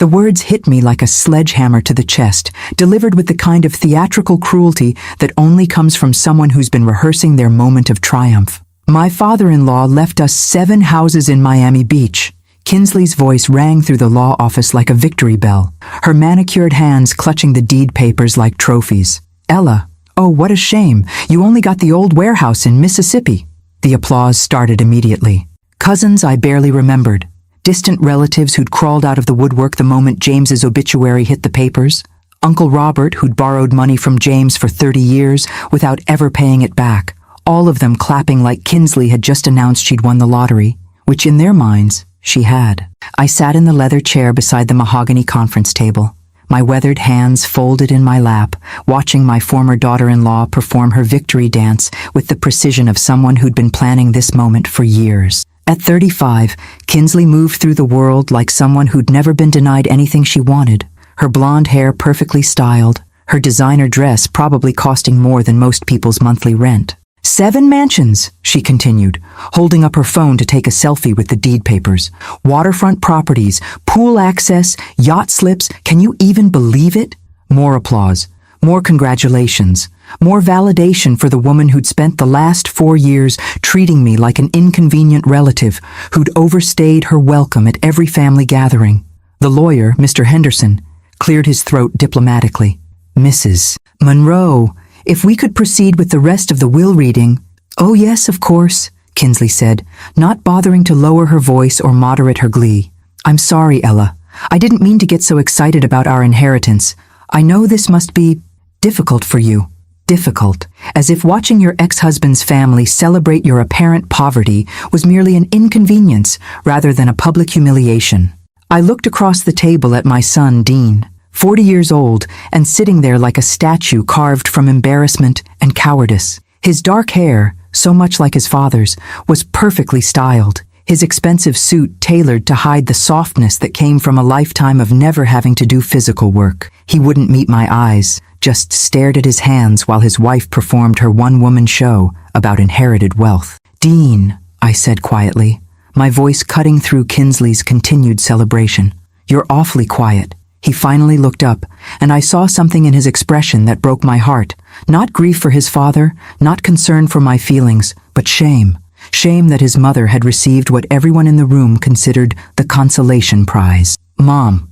The words hit me like a sledgehammer to the chest, delivered with the kind of theatrical cruelty that only comes from someone who's been rehearsing their moment of triumph. My father-in-law left us 7 houses in Miami Beach. Kinsley's voice rang through the law office like a victory bell, her manicured hands clutching the deed papers like trophies. Ella, oh, what a shame. You only got the old warehouse in Mississippi. The applause started immediately. Cousins I barely remembered. Distant relatives who'd crawled out of the woodwork the moment James's obituary hit the papers. Uncle Robert, who'd borrowed money from James for 30 years without ever paying it back. All of them clapping like Kinsley had just announced she'd won the lottery, which in their minds, she had. I sat in the leather chair beside the mahogany conference table, my weathered hands folded in my lap, watching my former daughter-in-law perform her victory dance with the precision of someone who'd been planning this moment for years. At 35, Kinsley moved through the world like someone who'd never been denied anything she wanted, her blonde hair perfectly styled, her designer dress probably costing more than most people's monthly rent. 7 mansions, she continued, holding up her phone to take a selfie with the deed papers. Waterfront properties, pool access, yacht slips, can you even believe it? More applause, more congratulations, more validation for the woman who'd spent the last 4 years treating me like an inconvenient relative who'd overstayed her welcome at every family gathering. The lawyer, Mr. Henderson, cleared his throat diplomatically. Mrs. Monroe, if we could proceed with the rest of the will reading. Oh yes, of course, Kinsley said, not bothering to lower her voice or moderate her glee. I'm sorry, Ella. I didn't mean to get so excited about our inheritance. I know this must be difficult for you. Difficult, as if watching your ex-husband's family celebrate your apparent poverty was merely an inconvenience rather than a public humiliation. I looked across the table at my son, Dean, 40 years old, and sitting there like a statue carved from embarrassment and cowardice. His dark hair, so much like his father's, was perfectly styled, his expensive suit tailored to hide the softness that came from a lifetime of never having to do physical work. He wouldn't meet my eyes, just stared at his hands while his wife performed her one-woman show about inherited wealth. Dean, I said quietly, my voice cutting through Kinsley's continued celebration. You're awfully quiet. He finally looked up, and I saw something in his expression that broke my heart. Not grief for his father, not concern for my feelings, but shame. Shame that his mother had received what everyone in the room considered the consolation prize. Mom,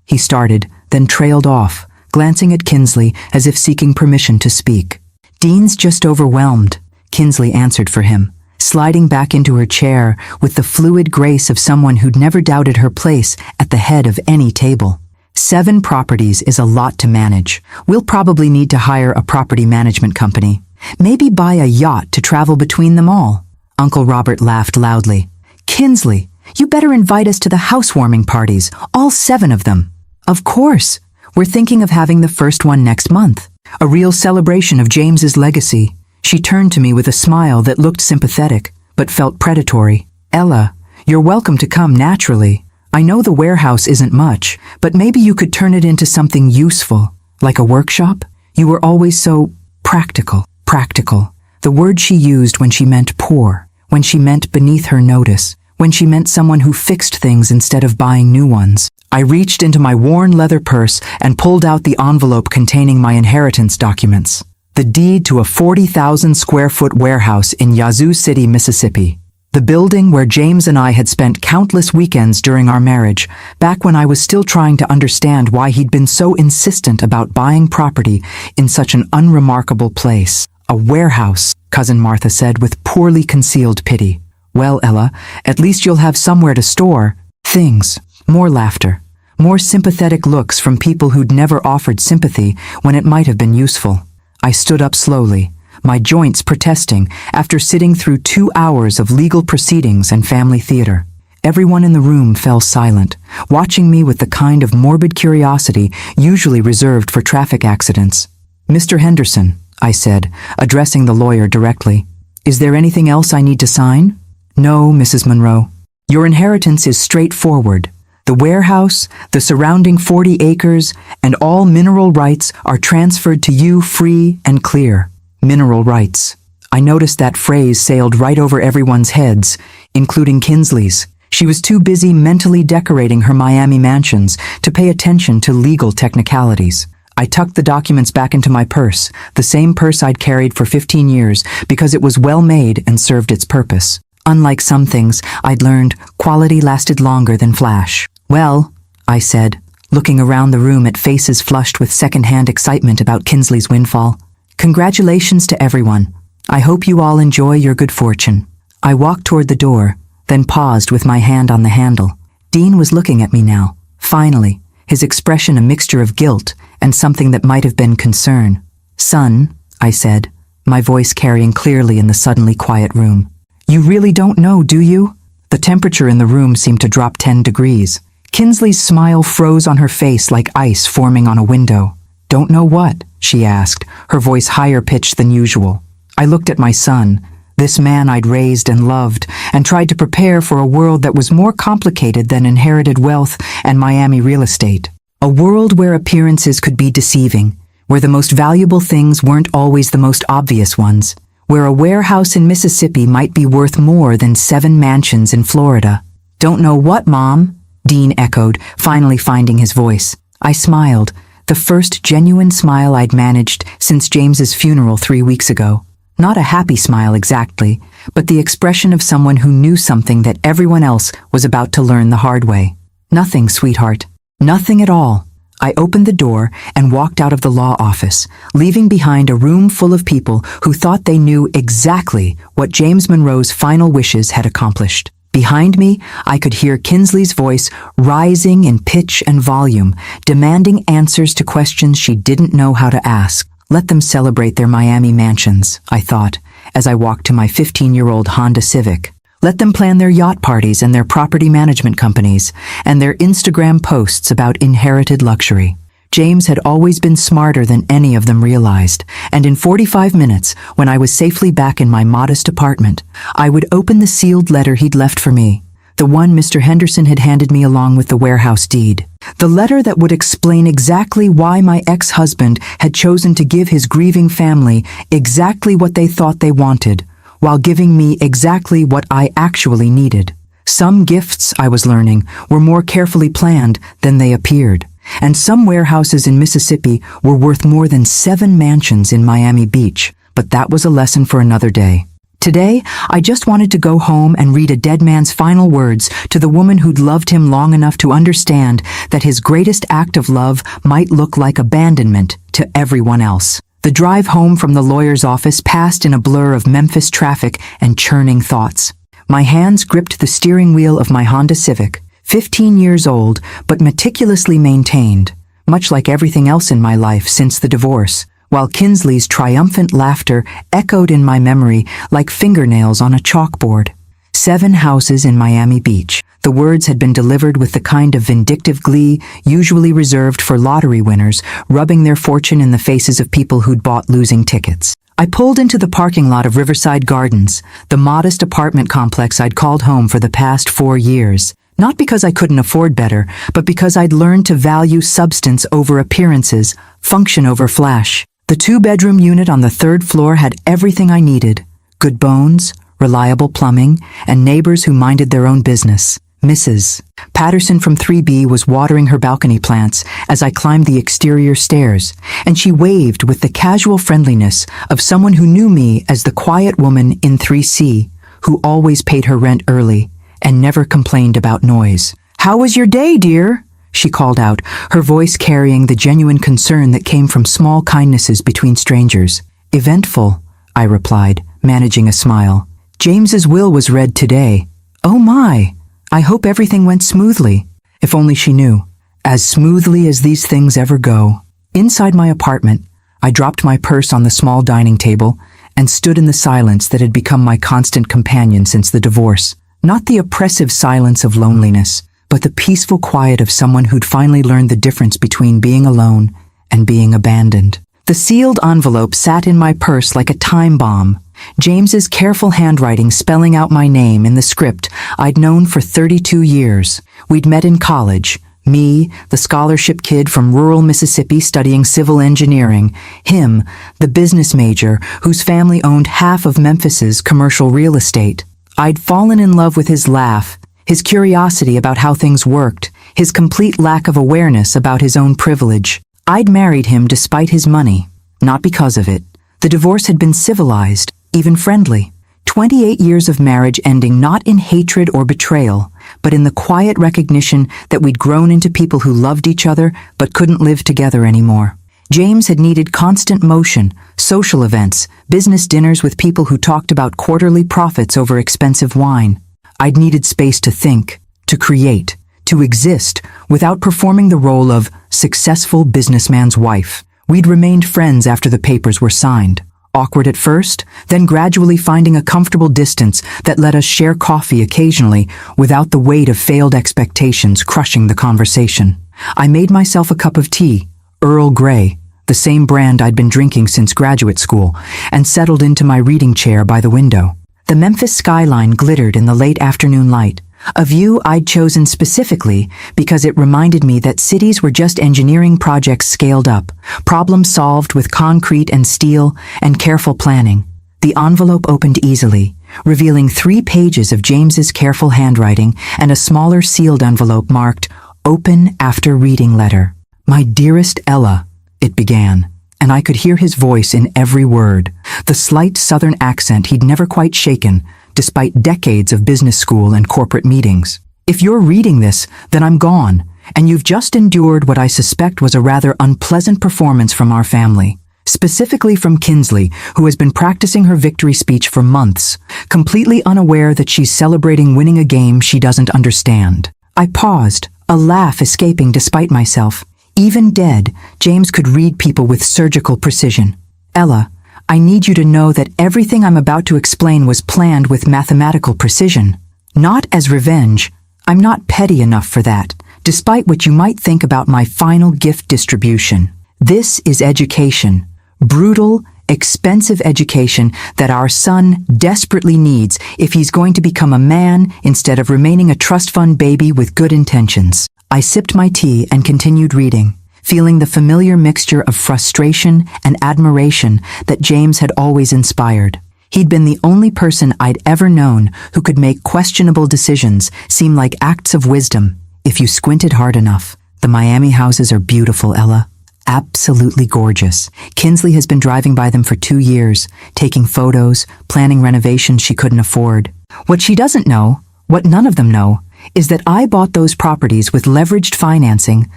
he started, then trailed off, glancing at Kinsley as if seeking permission to speak. Dean's just overwhelmed, Kinsley answered for him, sliding back into her chair with the fluid grace of someone who'd never doubted her place at the head of any table. 7 properties is a lot to manage. We'll probably need to hire a property management company. Maybe buy a yacht to travel between them all. Uncle Robert laughed loudly. Kinsley, you better invite us to the housewarming parties, all 7 of them. Of course. We're thinking of having the first one next month. A real celebration of James's legacy. She turned to me with a smile that looked sympathetic, but felt predatory. Ella, you're welcome to come naturally. I know the warehouse isn't much, but maybe you could turn it into something useful, like a workshop? You were always so practical. Practical. The word she used when she meant poor, when she meant beneath her notice, when she meant someone who fixed things instead of buying new ones. I reached into my worn leather purse and pulled out the envelope containing my inheritance documents. The deed to a 40,000 square foot warehouse in Yazoo City, Mississippi. The building where James and I had spent countless weekends during our marriage, back when I was still trying to understand why he'd been so insistent about buying property in such an unremarkable place. A warehouse, Cousin Martha said with poorly concealed pity. Well, Ella, at least you'll have somewhere to store things. More laughter. More sympathetic looks from people who'd never offered sympathy when it might have been useful. I stood up slowly, my joints protesting after sitting through 2 hours of legal proceedings and family theater. Everyone in the room fell silent, watching me with the kind of morbid curiosity usually reserved for traffic accidents. Mr. Henderson, I said, addressing the lawyer directly, is there anything else I need to sign? No, Mrs. Monroe. Your inheritance is straightforward. The warehouse, the surrounding 40 acres, and all mineral rights are transferred to you free and clear. Mineral rights. I noticed that phrase sailed right over everyone's heads, including Kinsley's. She was too busy mentally decorating her Miami mansions to pay attention to legal technicalities. I tucked the documents back into my purse, the same purse I'd carried for 15 years because it was well made and served its purpose. Unlike some things, I'd learned quality lasted longer than flash. "Well," I said, looking around the room at faces flushed with second-hand excitement about Kinsley's windfall. "Congratulations to everyone. I hope you all enjoy your good fortune." I walked toward the door, then paused with my hand on the handle. Dean was looking at me now, finally, his expression a mixture of guilt and something that might have been concern. "Son," I said, my voice carrying clearly in the suddenly quiet room. "You really don't know, do you?" The temperature in the room seemed to drop 10 degrees. Kinsley's smile froze on her face like ice forming on a window. "Don't know what?" she asked, her voice higher pitched than usual. I looked at my son, this man I'd raised and loved, and tried to prepare for a world that was more complicated than inherited wealth and Miami real estate. A world where appearances could be deceiving, where the most valuable things weren't always the most obvious ones, where a warehouse in Mississippi might be worth more than 7 mansions in Florida. "Don't know what, Mom?" Dean echoed, finally finding his voice. I smiled, the first genuine smile I'd managed since James's funeral 3 weeks ago. Not a happy smile exactly, but the expression of someone who knew something that everyone else was about to learn the hard way. "Nothing, sweetheart. Nothing at all." I opened the door and walked out of the law office, leaving behind a room full of people who thought they knew exactly what James Monroe's final wishes had accomplished. Behind me, I could hear Kinsley's voice rising in pitch and volume, demanding answers to questions she didn't know how to ask. Let them celebrate their Miami mansions, I thought, as I walked to my 15-year-old Honda Civic. Let them plan their yacht parties and their property management companies, and their Instagram posts about inherited luxury. James had always been smarter than any of them realized, and in 45 minutes, when I was safely back in my modest apartment, I would open the sealed letter he'd left for me, the one Mr. Henderson had handed me along with the warehouse deed. The letter that would explain exactly why my ex-husband had chosen to give his grieving family exactly what they thought they wanted, while giving me exactly what I actually needed. Some gifts, I was learning, were more carefully planned than they appeared, and some warehouses in Mississippi were worth more than 7 mansions in Miami Beach, but that was a lesson for another day. Today, I just wanted to go home and read a dead man's final words to the woman who'd loved him long enough to understand that his greatest act of love might look like abandonment to everyone else. The drive home from the lawyer's office passed in a blur of Memphis traffic and churning thoughts. My hands gripped the steering wheel of my Honda Civic, 15 years old but meticulously maintained, much like everything else in my life since the divorce, while Kinsley's triumphant laughter echoed in my memory like fingernails on a chalkboard. 7 houses in Miami Beach. The words had been delivered with the kind of vindictive glee usually reserved for lottery winners, rubbing their fortune in the faces of people who'd bought losing tickets. I pulled into the parking lot of Riverside Gardens, the modest apartment complex I'd called home for the past 4 years. Not because I couldn't afford better, but because I'd learned to value substance over appearances, function over flash. The 2-bedroom unit on the 3rd floor had everything I needed: good bones, reliable plumbing, and neighbors who minded their own business. Mrs. Patterson from 3B was watering her balcony plants as I climbed the exterior stairs, and she waved with the casual friendliness of someone who knew me as the quiet woman in 3C, who always paid her rent early and never complained about noise. "How was your day, dear?" she called out, her voice carrying the genuine concern that came from small kindnesses between strangers. "Eventful," I replied, managing a smile. "James's will was read today." "Oh my! I hope everything went smoothly." If only she knew. As smoothly as these things ever go. Inside my apartment, I dropped my purse on the small dining table and stood in the silence that had become my constant companion since the divorce. Not the oppressive silence of loneliness, but the peaceful quiet of someone who'd finally learned the difference between being alone and being abandoned. The sealed envelope sat in my purse like a time bomb, James's careful handwriting spelling out my name in the script I'd known for 32 years. We'd met in college, me, the scholarship kid from rural Mississippi studying civil engineering, him, the business major whose family owned half of Memphis's commercial real estate. I'd fallen in love with his laugh, his curiosity about how things worked, his complete lack of awareness about his own privilege. I'd married him despite his money, not because of it. The divorce had been civilized, even friendly. 28 years of marriage ending not in hatred or betrayal, but in the quiet recognition that we'd grown into people who loved each other but couldn't live together anymore. James had needed constant motion, social events, business dinners with people who talked about quarterly profits over expensive wine. I'd needed space to think, to create, to exist, without performing the role of successful businessman's wife. We'd remained friends after the papers were signed. Awkward at first, then gradually finding a comfortable distance that let us share coffee occasionally without the weight of failed expectations crushing the conversation. I made myself a cup of tea, Earl Grey, the same brand I'd been drinking since graduate school, and settled into my reading chair by the window. The Memphis skyline glittered in the late afternoon light, a view I'd chosen specifically because it reminded me that cities were just engineering projects scaled up, problems solved with concrete and steel and careful planning. The envelope opened easily, revealing 3 pages of James's careful handwriting and a smaller sealed envelope marked, "Open after reading letter." "My dearest Ella," it began, and I could hear his voice in every word, the slight southern accent he'd never quite shaken, despite decades of business school and corporate meetings. "If you're reading this, then I'm gone, and you've just endured what I suspect was a rather unpleasant performance from our family. Specifically from Kinsley, who has been practicing her victory speech for months, completely unaware that she's celebrating winning a game she doesn't understand." I paused, a laugh escaping despite myself. Even dead, James could read people with surgical precision. "Ella, I need you to know that everything I'm about to explain was planned with mathematical precision. Not as revenge. I'm not petty enough for that, despite what you might think about my final gift distribution. This is education. Brutal, expensive education that our son desperately needs if he's going to become a man instead of remaining a trust fund baby with good intentions." I sipped my tea and continued reading, feeling the familiar mixture of frustration and admiration that James had always inspired. He'd been the only person I'd ever known who could make questionable decisions seem like acts of wisdom, if you squinted hard enough. "The Miami houses are beautiful, Ella. Absolutely gorgeous. Kinsley has been driving by them for 2 years, taking photos, planning renovations she couldn't afford. What she doesn't know, what none of them know, is that I bought those properties with leveraged financing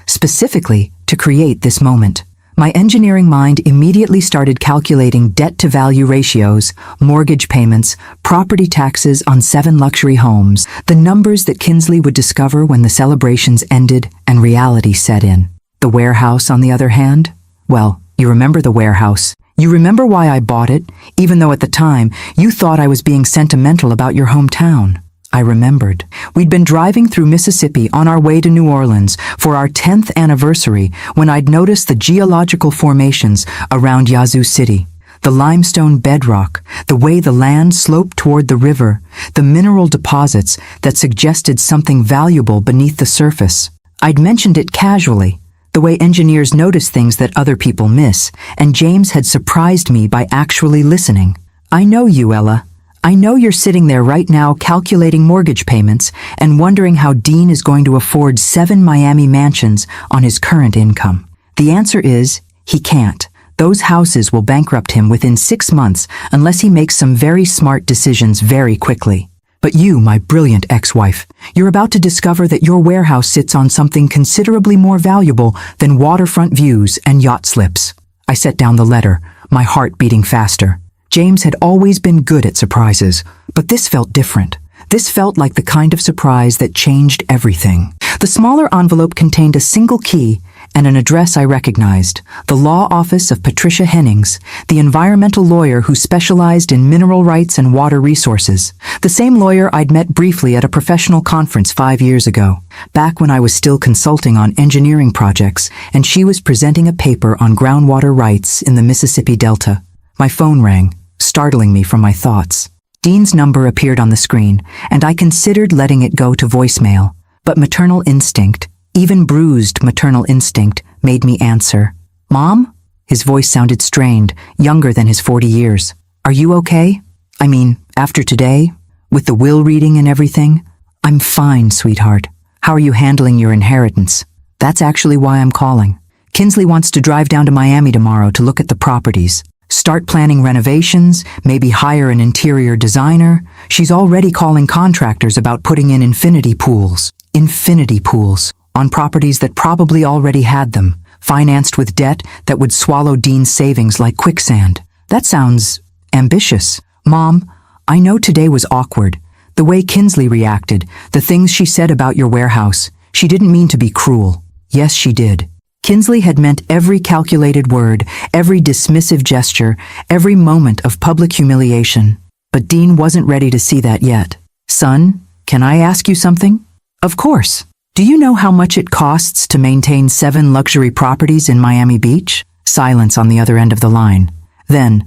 specifically to create this moment. My engineering mind immediately started calculating debt-to-value ratios, mortgage payments, property taxes on 7 luxury homes, the numbers that Kinsley would discover when the celebrations ended and reality set in. The warehouse, on the other hand? Well, you remember the warehouse. You remember why I bought it, even though at the time you thought I was being sentimental about your hometown. I remembered. We'd been driving through Mississippi on our way to New Orleans for our 10th anniversary when I'd noticed the geological formations around Yazoo City. The limestone bedrock, the way the land sloped toward the river, the mineral deposits that suggested something valuable beneath the surface. I'd mentioned it casually, the way engineers notice things that other people miss, and James had surprised me by actually listening. "I know you, Ella. I know you're sitting there right now calculating mortgage payments and wondering how Dean is going to afford 7 Miami mansions on his current income. The answer is, he can't. Those houses will bankrupt him within 6 months unless he makes some very smart decisions very quickly. But you, my brilliant ex-wife, you're about to discover that your warehouse sits on something considerably more valuable than waterfront views and yacht slips." I set down the letter, my heart beating faster. James had always been good at surprises, but this felt different. This felt like the kind of surprise that changed everything. The smaller envelope contained a single key and an address I recognized, the law office of Patricia Hennings, the environmental lawyer who specialized in mineral rights and water resources, the same lawyer I'd met briefly at a professional conference 5 years ago, back when I was still consulting on engineering projects and she was presenting a paper on groundwater rights in the Mississippi Delta. My phone rang, startling me from my thoughts. Dean's number appeared on the screen, and I considered letting it go to voicemail, but maternal instinct, even bruised maternal instinct, made me answer. "Mom?" His voice sounded strained, younger than his 40 years. "Are you okay? I mean, after today? With the will reading and everything?" I'm fine, sweetheart. How are you handling your inheritance? That's actually why I'm calling. Kinsley wants to drive down to Miami tomorrow to look at the properties. Start planning renovations, maybe hire an interior designer. She's already calling contractors about putting in infinity pools. Infinity pools. On properties that probably already had them, financed with debt that would swallow Dean's savings like quicksand. That sounds ambitious. Mom, I know today was awkward. The way Kinsley reacted, the things she said about your warehouse. She didn't mean to be cruel. Yes, she did. Kinsley had meant every calculated word, every dismissive gesture, every moment of public humiliation. But Dean wasn't ready to see that yet. Son, can I ask you something? Of course. Do you know how much it costs to maintain 7 luxury properties in Miami Beach? Silence on the other end of the line. Then,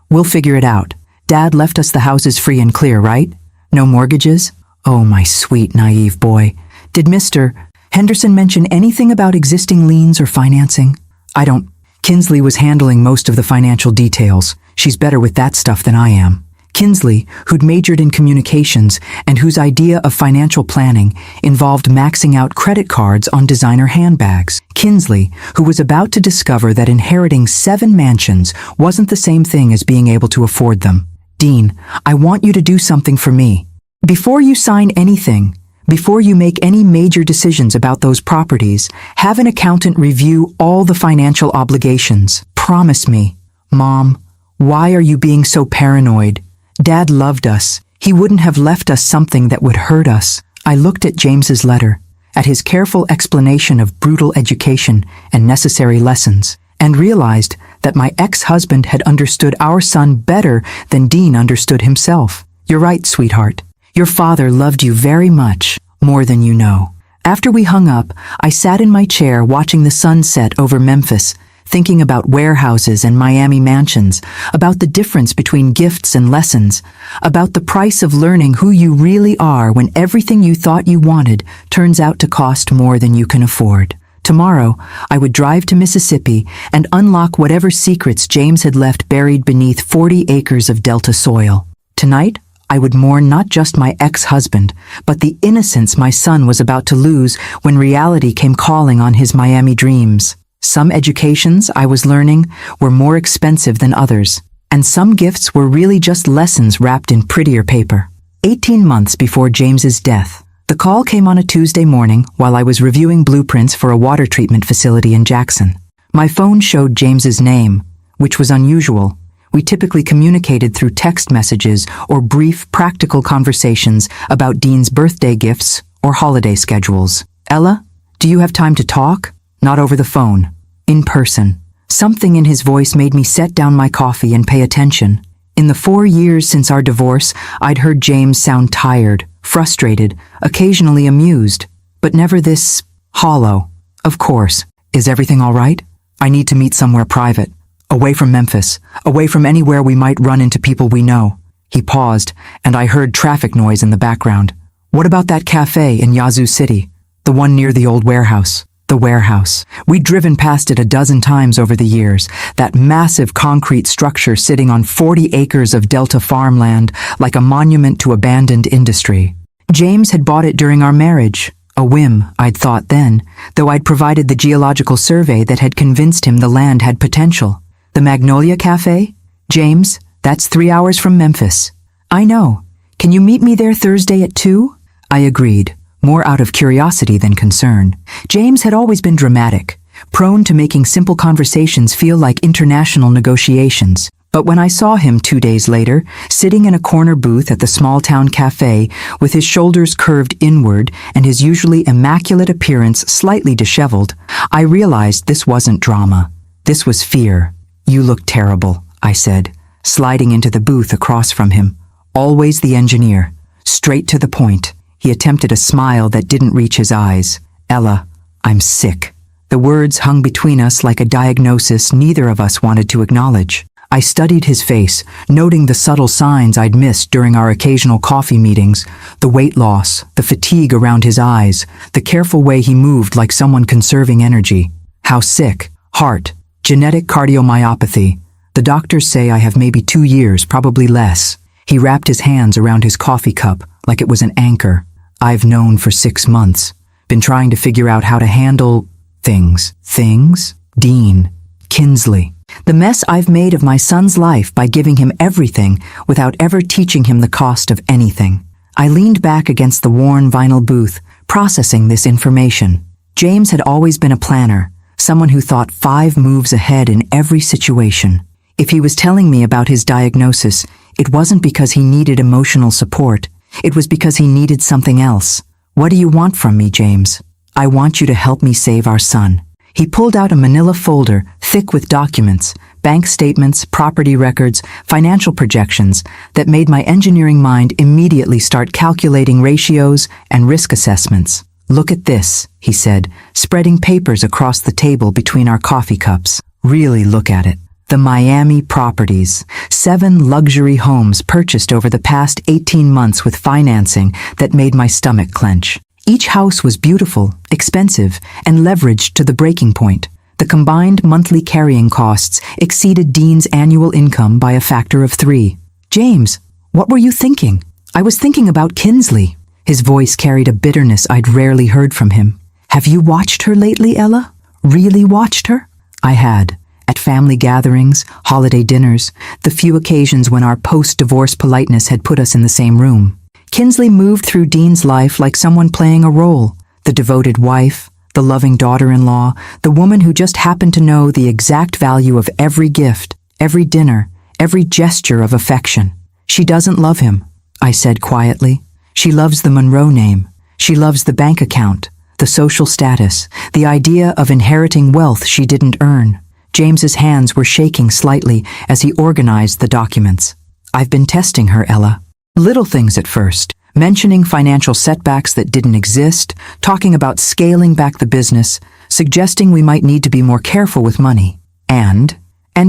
we'll figure it out. Dad left us the houses free and clear, right? No mortgages? Oh, my sweet, naive boy. Did Mr. Henderson mention anything about existing liens or financing? Kinsley was handling most of the financial details. She's better with that stuff than I am. Kinsley, who'd majored in communications and whose idea of financial planning involved maxing out credit cards on designer handbags. Kinsley, who was about to discover that inheriting 7 mansions wasn't the same thing as being able to afford them. Dean, I want you to do something for me. Before you sign anything, before you make any major decisions about those properties, have an accountant review all the financial obligations. Promise me. Mom, why are you being so paranoid? Dad loved us. He wouldn't have left us something that would hurt us. I looked at James's letter, at his careful explanation of brutal education and necessary lessons, and realized that my ex-husband had understood our son better than Dean understood himself. You're right, sweetheart. Your father loved you very much, more than you know. After we hung up, I sat in my chair watching the sun set over Memphis, thinking about warehouses and Miami mansions, about the difference between gifts and lessons, about the price of learning who you really are when everything you thought you wanted turns out to cost more than you can afford. Tomorrow, I would drive to Mississippi and unlock whatever secrets James had left buried beneath 40 acres of Delta soil. Tonight, I would mourn not just my ex-husband, but the innocence my son was about to lose when reality came calling on his Miami dreams. Some educations, I was learning, were more expensive than others, and some gifts were really just lessons wrapped in prettier paper. 18 months before James's death, the call came on a Tuesday morning while I was reviewing blueprints for a water treatment facility in Jackson. My phone showed James's name, which was unusual. We typically communicated through text messages or brief, practical conversations about Dean's birthday gifts or holiday schedules. Ella, do you have time to talk? Not over the phone. In person. Something in his voice made me set down my coffee and pay attention. In the 4 years since our divorce, I'd heard James sound tired, frustrated, occasionally amused, but never this hollow. Of course. Is everything all right? I need to meet somewhere private. Away from Memphis, away from anywhere we might run into people we know. He paused, and I heard traffic noise in the background. What about that cafe in Yazoo City? The one near the old warehouse. The warehouse. We'd driven past it a dozen times over the years, that massive concrete structure sitting on 40 acres of Delta farmland like a monument to abandoned industry. James had bought it during our marriage. A whim, I'd thought then, though I'd provided the geological survey that had convinced him the land had potential. The Magnolia Cafe? James, that's 3 hours from Memphis. I know. Can you meet me there Thursday at 2? I agreed, more out of curiosity than concern. James had always been dramatic, prone to making simple conversations feel like international negotiations. But when I saw him 2 days later, sitting in a corner booth at the small-town cafe, with his shoulders curved inward and his usually immaculate appearance slightly disheveled, I realized this wasn't drama. This was fear. You look terrible, I said, sliding into the booth across from him. Always the engineer. Straight to the point. He attempted a smile that didn't reach his eyes. Ella, I'm sick. The words hung between us like a diagnosis neither of us wanted to acknowledge. I studied his face, noting the subtle signs I'd missed during our occasional coffee meetings, the weight loss, the fatigue around his eyes, the careful way he moved like someone conserving energy. How sick? Heart. Genetic cardiomyopathy. The doctors say I have maybe 2 years, probably less. He wrapped his hands around his coffee cup, like it was an anchor. I've known for 6 months, been trying to figure out how to handle things. Things? Dean. Kinsley. The mess I've made of my son's life by giving him everything without ever teaching him the cost of anything. I leaned back against the worn vinyl booth, processing this information. James had always been a planner, someone who thought 5 moves ahead in every situation. If he was telling me about his diagnosis, it wasn't because he needed emotional support. It was because he needed something else. What do you want from me, James? I want you to help me save our son. He pulled out a manila folder, thick with documents, bank statements, property records, financial projections, that made my engineering mind immediately start calculating ratios and risk assessments. Look at this, he said, spreading papers across the table between our coffee cups. Really look at it. The Miami properties, 7 luxury homes purchased over the past 18 months with financing that made my stomach clench. Each house was beautiful, expensive, and leveraged to the breaking point. The combined monthly carrying costs exceeded Dean's annual income by a factor of 3. James, what were you thinking? I was thinking about Kinsley. His voice carried a bitterness I'd rarely heard from him. Have you watched her lately, Ella? Really watched her? I had. At family gatherings, holiday dinners, the few occasions when our post-divorce politeness had put us in the same room. Kinsley moved through Dean's life like someone playing a role. The devoted wife, the loving daughter-in-law, the woman who just happened to know the exact value of every gift, every dinner, every gesture of affection. She doesn't love him, I said quietly. She loves the Monroe name. She loves the bank account, the social status, the idea of inheriting wealth she didn't earn. James's hands were shaking slightly as he organized the documents. I've been testing her, Ella. Little things at first, mentioning financial setbacks that didn't exist, talking about scaling back the business, suggesting we might need to be more careful with money. And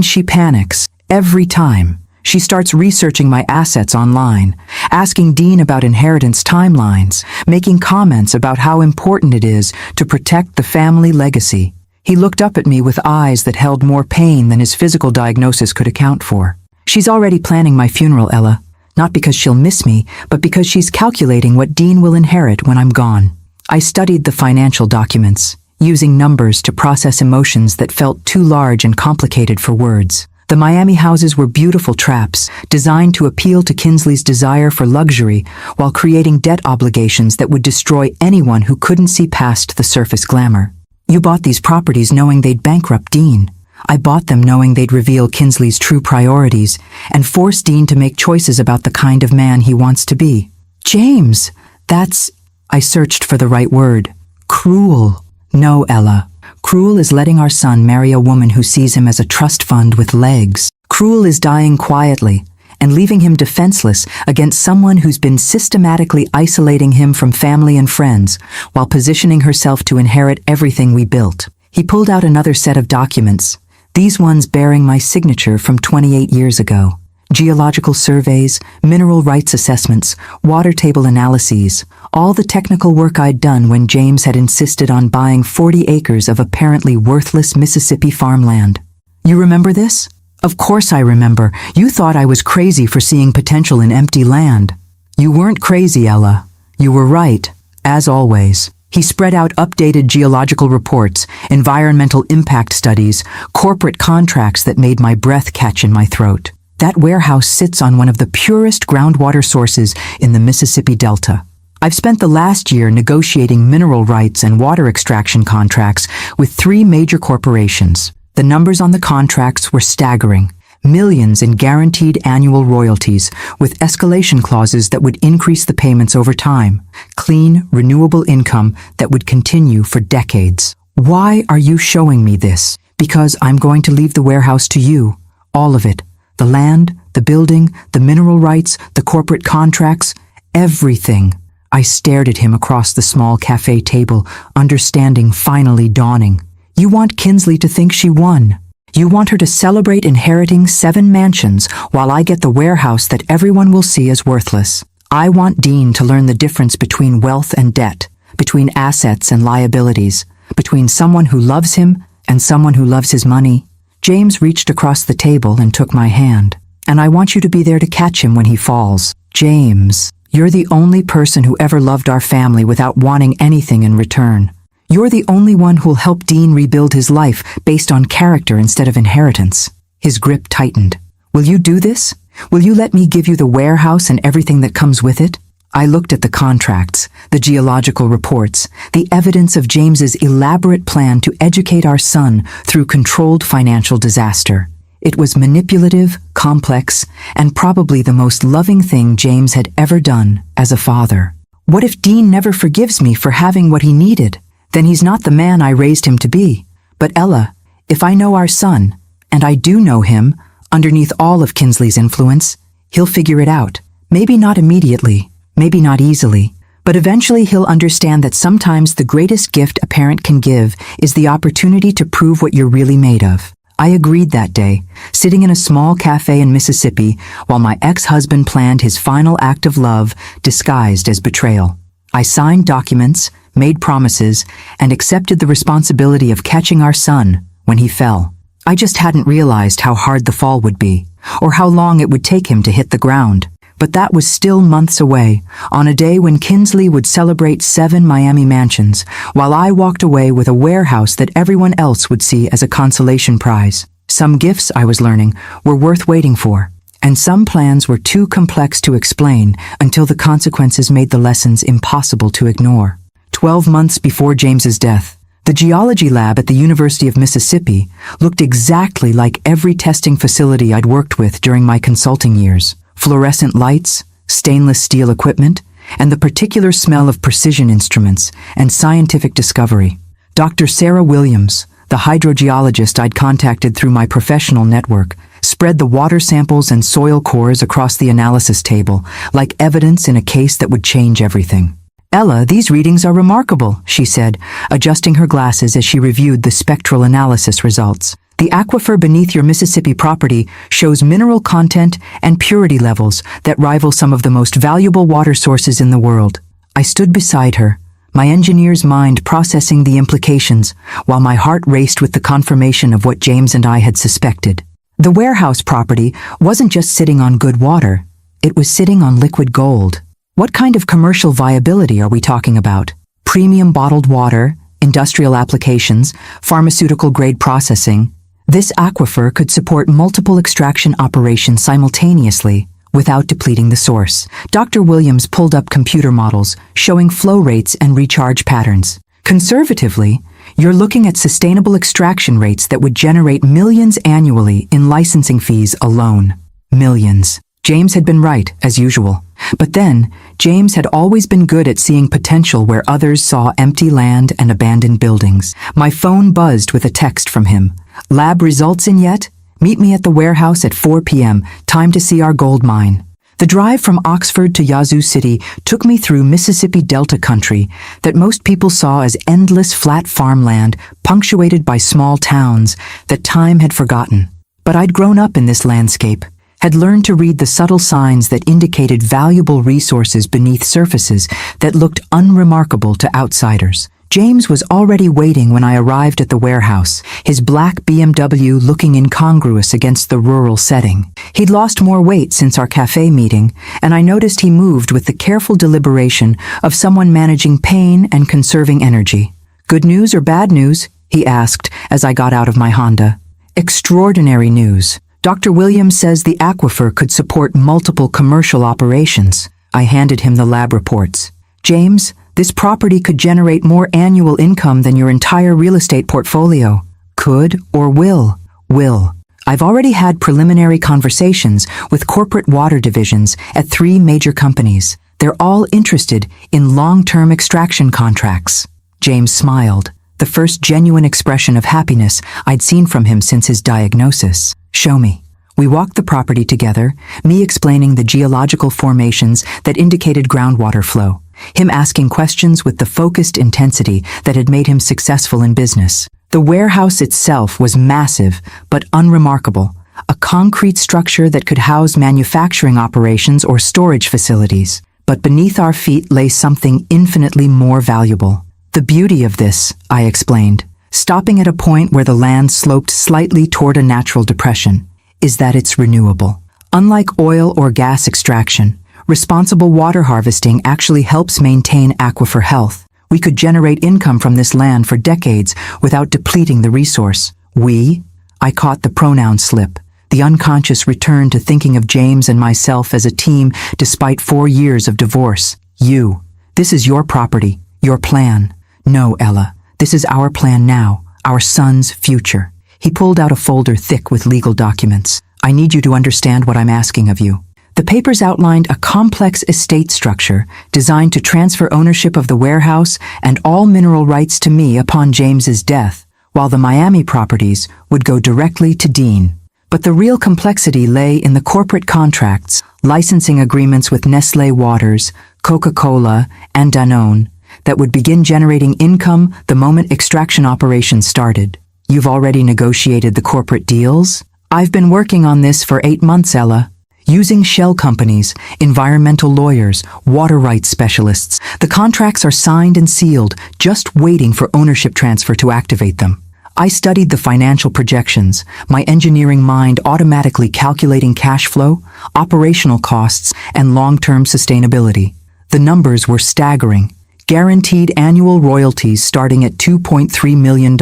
she panics. Every time. She starts researching my assets online, asking Dean about inheritance timelines, making comments about how important it is to protect the family legacy. He looked up at me with eyes that held more pain than his physical diagnosis could account for. She's already planning my funeral, Ella. Not because she'll miss me, but because she's calculating what Dean will inherit when I'm gone. I studied the financial documents, using numbers to process emotions that felt too large and complicated for words. The Miami houses were beautiful traps, designed to appeal to Kinsley's desire for luxury while creating debt obligations that would destroy anyone who couldn't see past the surface glamour. You bought these properties knowing they'd bankrupt Dean. I bought them knowing they'd reveal Kinsley's true priorities and force Dean to make choices about the kind of man he wants to be. James, that's... I searched for the right word. Cruel. No, Ella. Cruel is letting our son marry a woman who sees him as a trust fund with legs. Cruel is dying quietly and leaving him defenseless against someone who's been systematically isolating him from family and friends while positioning herself to inherit everything we built. He pulled out another set of documents, these ones bearing my signature from 28 years ago. Geological surveys, mineral rights assessments, water table analyses, all the technical work I'd done when James had insisted on buying 40 acres of apparently worthless Mississippi farmland. You remember this? Of course I remember. You thought I was crazy for seeing potential in empty land. You weren't crazy, Ella. You were right, as always. He spread out updated geological reports, environmental impact studies, corporate contracts that made my breath catch in my throat. That warehouse sits on one of the purest groundwater sources in the Mississippi Delta. I've spent the last year negotiating mineral rights and water extraction contracts with 3 major corporations. The numbers on the contracts were staggering. Millions in guaranteed annual royalties, with escalation clauses that would increase the payments over time. Clean, renewable income that would continue for decades. Why are you showing me this? Because I'm going to leave the warehouse to you. All of it. The land, the building, the mineral rights, the corporate contracts, everything. I stared at him across the small cafe table, understanding finally dawning. You want Kinsley to think she won. You want her to celebrate inheriting 7 mansions while I get the warehouse that everyone will see as worthless. I want Dean to learn the difference between wealth and debt, between assets and liabilities, between someone who loves him and someone who loves his money. James reached across the table and took my hand. And I want you to be there to catch him when he falls. James, You're the only person who ever loved our family without wanting anything in return. You're the only one who'll help Dean rebuild his life based on character instead of inheritance." His grip tightened. "Will you do this? Will you let me give you the warehouse and everything that comes with it?" I looked at the contracts, the geological reports, the evidence of James's elaborate plan to educate our son through controlled financial disaster. It was manipulative, complex, and probably the most loving thing James had ever done as a father. What if Dean never forgives me for having what he needed? Then he's not the man I raised him to be. But Ella, if I know our son, and I do know him, underneath all of Kinsley's influence, he'll figure it out. Maybe not immediately, maybe not easily, but eventually he'll understand that sometimes the greatest gift a parent can give is the opportunity to prove what you're really made of. I agreed that day, sitting in a small cafe in Mississippi while my ex-husband planned his final act of love disguised as betrayal. I signed documents, made promises, and accepted the responsibility of catching our son when he fell. I just hadn't realized how hard the fall would be, or how long it would take him to hit the ground. But that was still months away, on a day when Kinsley would celebrate 7 Miami mansions, while I walked away with a warehouse that everyone else would see as a consolation prize. Some gifts, I was learning, were worth waiting for, and some plans were too complex to explain until the consequences made the lessons impossible to ignore. 12 months before James's death, the geology lab at the University of Mississippi looked exactly like every testing facility I'd worked with during my consulting years. Fluorescent lights, stainless steel equipment, and the particular smell of precision instruments and scientific discovery. Dr. Sarah Williams, the hydrogeologist I'd contacted through my professional network, spread the water samples and soil cores across the analysis table like evidence in a case that would change everything. "Ella, these readings are remarkable," she said, adjusting her glasses as she reviewed the spectral analysis results. "The aquifer beneath your Mississippi property shows mineral content and purity levels that rival some of the most valuable water sources in the world." I stood beside her, my engineer's mind processing the implications, while my heart raced with the confirmation of what James and I had suspected. The warehouse property wasn't just sitting on good water, it was sitting on liquid gold. What kind of commercial viability are we talking about? Premium bottled water, industrial applications, pharmaceutical-grade processing. This aquifer could support multiple extraction operations simultaneously without depleting the source. Dr. Williams pulled up computer models showing flow rates and recharge patterns. Conservatively, you're looking at sustainable extraction rates that would generate millions annually in licensing fees alone. Millions. James had been right, as usual. But then, James had always been good at seeing potential where others saw empty land and abandoned buildings. My phone buzzed with a text from him. "Lab results in yet? Meet me at the warehouse at 4 p.m. Time to see our gold mine." The drive from Oxford to Yazoo City took me through Mississippi Delta country that most people saw as endless flat farmland punctuated by small towns that time had forgotten. But I'd grown up in this landscape, had learned to read the subtle signs that indicated valuable resources beneath surfaces that looked unremarkable to outsiders. James was already waiting when I arrived at the warehouse, his black BMW looking incongruous against the rural setting. He'd lost more weight since our cafe meeting, and I noticed he moved with the careful deliberation of someone managing pain and conserving energy. "Good news or bad news?" he asked as I got out of my Honda. "Extraordinary news. Dr. Williams says the aquifer could support multiple commercial operations." I handed him the lab reports. "James, this property could generate more annual income than your entire real estate portfolio." "Could or will?" "Will. I've already had preliminary conversations with corporate water divisions at 3 major companies. They're all interested in long-term extraction contracts." James smiled, the first genuine expression of happiness I'd seen from him since his diagnosis. "Show me." We walked the property together, me explaining the geological formations that indicated groundwater flow, him asking questions with the focused intensity that had made him successful in business. The warehouse itself was massive but unremarkable, a concrete structure that could house manufacturing operations or storage facilities. But beneath our feet lay something infinitely more valuable. "The beauty of this," I explained, stopping at a point where the land sloped slightly toward a natural depression, "is that it's renewable. Unlike oil or gas extraction, responsible water harvesting actually helps maintain aquifer health. We could generate income from this land for decades without depleting the resource. We? I caught the pronoun slip. The unconscious returned to thinking of James and myself as a team despite 4 years of divorce. You. This is your property, your plan. No, Ella. This is our plan now, our son's future. He pulled out a folder thick with legal documents. I need you to understand what I'm asking of you. The papers outlined a complex estate structure designed to transfer ownership of the warehouse and all mineral rights to me upon James's death, while the Miami properties would go directly to Dean. But the real complexity lay in the corporate contracts, licensing agreements with Nestlé Waters, Coca-Cola, and Danone that would begin generating income the moment extraction operations started. You've already negotiated the corporate deals? I've been working on this for 8 months, Ella. Using shell companies, environmental lawyers, water rights specialists, the contracts are signed and sealed, just waiting for ownership transfer to activate them. I studied the financial projections, my engineering mind automatically calculating cash flow, operational costs, and long-term sustainability. The numbers were staggering. Guaranteed annual royalties starting at $2.3 million,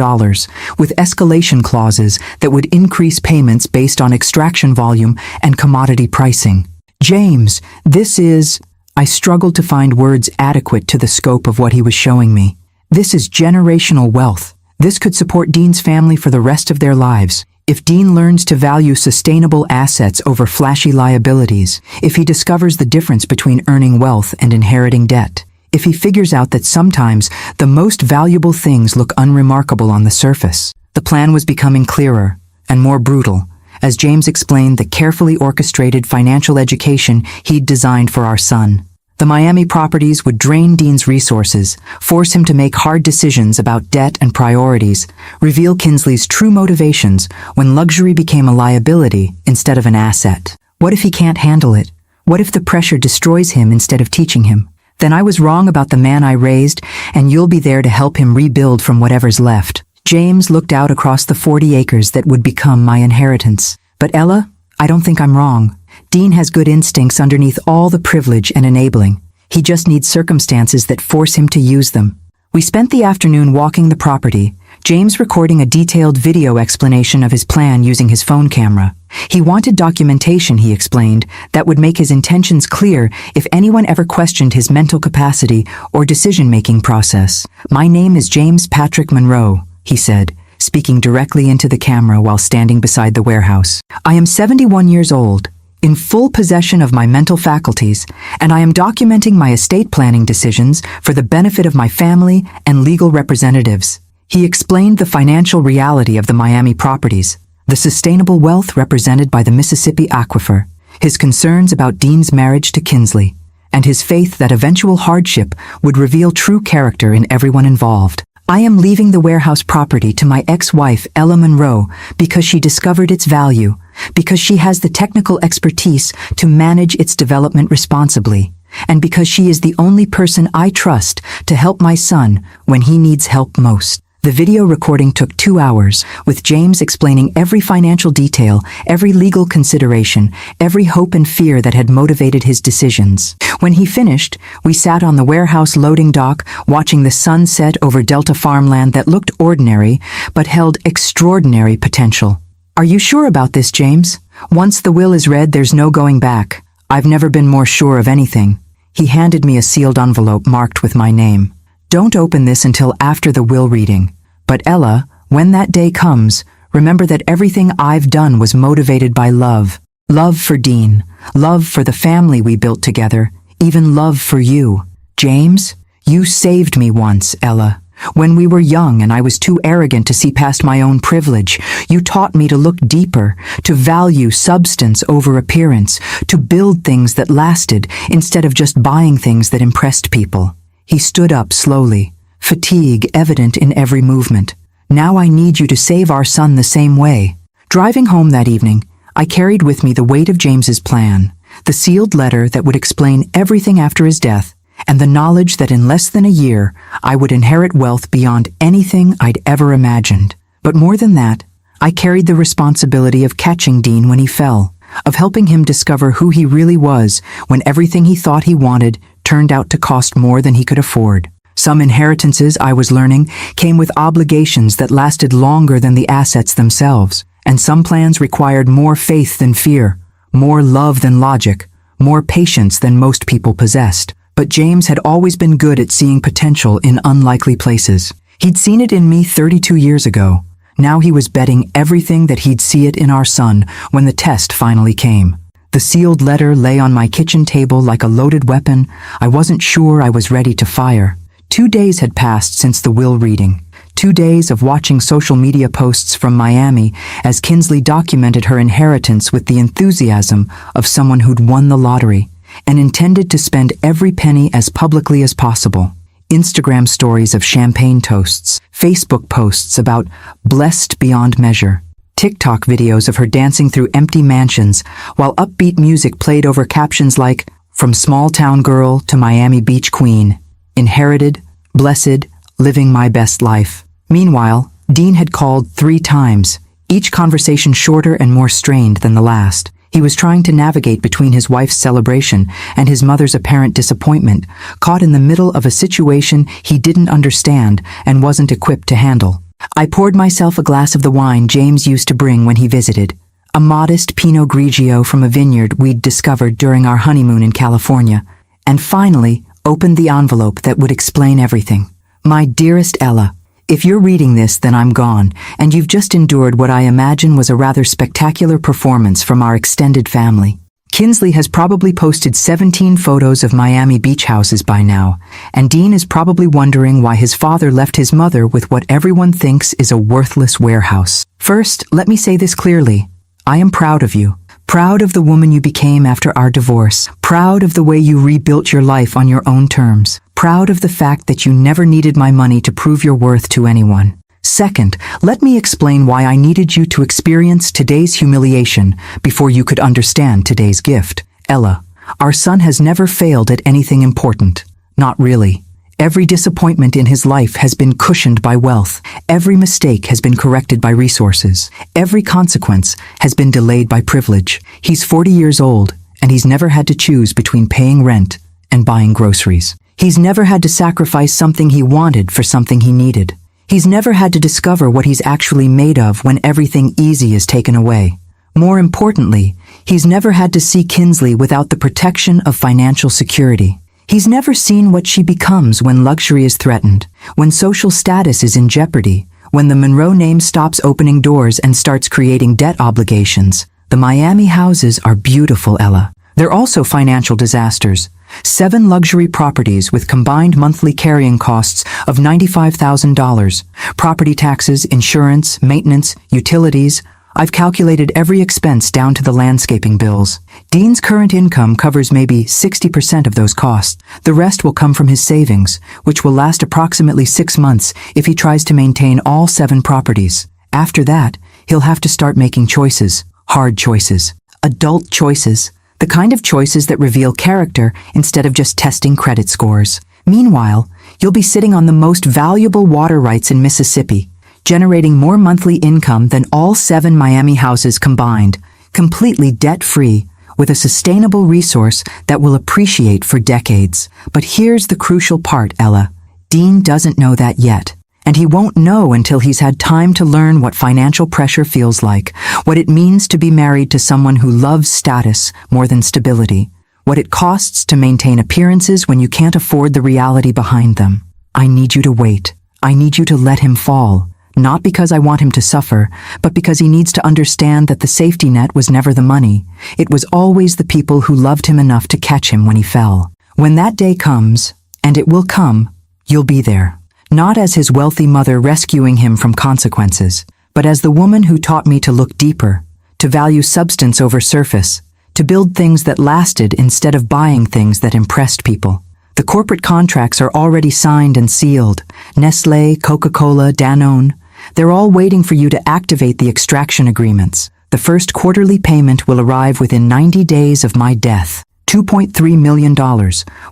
with escalation clauses that would increase payments based on extraction volume and commodity pricing. James, this is... I struggled to find words adequate to the scope of what he was showing me. This is generational wealth. This could support Dean's family for the rest of their lives. If Dean learns to value sustainable assets over flashy liabilities, if he discovers the difference between earning wealth and inheriting debt, if he figures out that sometimes the most valuable things look unremarkable on the surface. The plan was becoming clearer and more brutal as James explained the carefully orchestrated financial education he'd designed for our son. The Miami properties would drain Dean's resources, force him to make hard decisions about debt and priorities, reveal Kinsley's true motivations when luxury became a liability instead of an asset. What if he can't handle it? What if the pressure destroys him instead of teaching him? Then I was wrong about the man I raised, and you'll be there to help him rebuild from whatever's left. James looked out across the 40 acres that would become my inheritance. But Ella, I don't think I'm wrong. Dean has good instincts underneath all the privilege and enabling. He just needs circumstances that force him to use them. We spent the afternoon walking the property, James recording a detailed video explanation of his plan using his phone camera. He wanted documentation, he explained, that would make his intentions clear if anyone ever questioned his mental capacity or decision-making process. My name is James Patrick Monroe, he said, speaking directly into the camera while standing beside the warehouse. I am 71 years old, in full possession of my mental faculties, and I am documenting my estate planning decisions for the benefit of my family and legal representatives. He explained the financial reality of the Miami properties, the sustainable wealth represented by the Mississippi aquifer, his concerns about Dean's marriage to Kinsley, and his faith that eventual hardship would reveal true character in everyone involved. I am leaving the warehouse property to my ex-wife, Ella Monroe, because she discovered its value, because she has the technical expertise to manage its development responsibly, and because she is the only person I trust to help my son when he needs help most. The video recording took 2 hours, with James explaining every financial detail, every legal consideration, every hope and fear that had motivated his decisions. When he finished, we sat on the warehouse loading dock, watching the sun set over Delta farmland that looked ordinary, but held extraordinary potential. Are you sure about this, James? Once the will is read, there's no going back. I've never been more sure of anything. He handed me a sealed envelope marked with my name. Don't open this until after the will reading. But Ella, when that day comes, remember that everything I've done was motivated by love. Love for Dean, love for the family we built together, even love for you. James, you saved me once, Ella. When we were young and I was too arrogant to see past my own privilege, you taught me to look deeper, to value substance over appearance, to build things that lasted instead of just buying things that impressed people. He stood up slowly, fatigue evident in every movement. Now I need you to save our son the same way. Driving home that evening, I carried with me the weight of James's plan, the sealed letter that would explain everything after his death, and the knowledge that in less than a year I would inherit wealth beyond anything I'd ever imagined. But more than that, I carried the responsibility of catching Dean when he fell, of helping him discover who he really was when everything he thought he wanted turned out to cost more than he could afford. Some inheritances, I was learning, came with obligations that lasted longer than the assets themselves, and some plans required more faith than fear, more love than logic, more patience than most people possessed. But James had always been good at seeing potential in unlikely places. He'd seen it in me 32 years ago. Now he was betting everything that he'd see it in our son when the test finally came. The sealed letter lay on my kitchen table like a loaded weapon. I wasn't sure I was ready to fire. 2 days had passed since the will reading. 2 days of watching social media posts from Miami as Kinsley documented her inheritance with the enthusiasm of someone who'd won the lottery and intended to spend every penny as publicly as possible. Instagram stories of champagne toasts, Facebook posts about blessed beyond measure, TikTok videos of her dancing through empty mansions while upbeat music played over captions like, "From small town girl to Miami beach queen, inherited, blessed, living my best life." Meanwhile, Dean had called 3 times, each conversation shorter and more strained than the last. He was trying to navigate between his wife's celebration and his mother's apparent disappointment, caught in the middle of a situation he didn't understand and wasn't equipped to handle. I poured myself a glass of the wine James used to bring when he visited, a modest Pinot Grigio from a vineyard we'd discovered during our honeymoon in California, and finally opened the envelope that would explain everything. "My dearest Ella, if you're reading this, then I'm gone, and you've just endured what I imagine was a rather spectacular performance from our extended family. Kinsley has probably posted 17 photos of Miami beach houses by now, and Dean is probably wondering why his father left his mother with what everyone thinks is a worthless warehouse. First, let me say this clearly. I am proud of you. Proud of the woman you became after our divorce. Proud of the way you rebuilt your life on your own terms. Proud of the fact that you never needed my money to prove your worth to anyone. Second, let me explain why I needed you to experience today's humiliation before you could understand today's gift. Ella, our son has never failed at anything important. Not really. Every disappointment in his life has been cushioned by wealth. Every mistake has been corrected by resources. Every consequence has been delayed by privilege. He's 40 years old, and he's never had to choose between paying rent and buying groceries. He's never had to sacrifice something he wanted for something he needed. He's never had to discover what he's actually made of when everything easy is taken away. More importantly, he's never had to see Kinsley without the protection of financial security. He's never seen what she becomes when luxury is threatened, when social status is in jeopardy, when the Monroe name stops opening doors and starts creating debt obligations. The Miami houses are beautiful, Ella. They're also financial disasters. 7 luxury properties with combined monthly carrying costs of $95,000. Property taxes, insurance, maintenance, utilities. I've calculated every expense down to the landscaping bills. Dean's current income covers maybe 60% of those costs. The rest will come from his savings, which will last approximately 6 months if he tries to maintain all 7 properties. After that, he'll have to start making choices. Hard choices. Adult choices. The kind of choices that reveal character instead of just testing credit scores. Meanwhile, you'll be sitting on the most valuable water rights in Mississippi, generating more monthly income than all 7 Miami houses combined, completely debt-free, with a sustainable resource that will appreciate for decades. But here's the crucial part, Ella. Dean doesn't know that yet, and he won't know until he's had time to learn what financial pressure feels like, what it means to be married to someone who loves status more than stability, what it costs to maintain appearances when you can't afford the reality behind them. I need you to wait. I need you to let him fall. Not because I want him to suffer, but because he needs to understand that the safety net was never the money. It was always the people who loved him enough to catch him when he fell. When that day comes, and it will come, you'll be there. Not as his wealthy mother rescuing him from consequences, but as the woman who taught me to look deeper, to value substance over surface, to build things that lasted instead of buying things that impressed people. The corporate contracts are already signed and sealed. Nestlé, Coca-Cola, Danone. They're all waiting for you to activate the extraction agreements. The first quarterly payment will arrive within 90 days of my death. $2.3 million,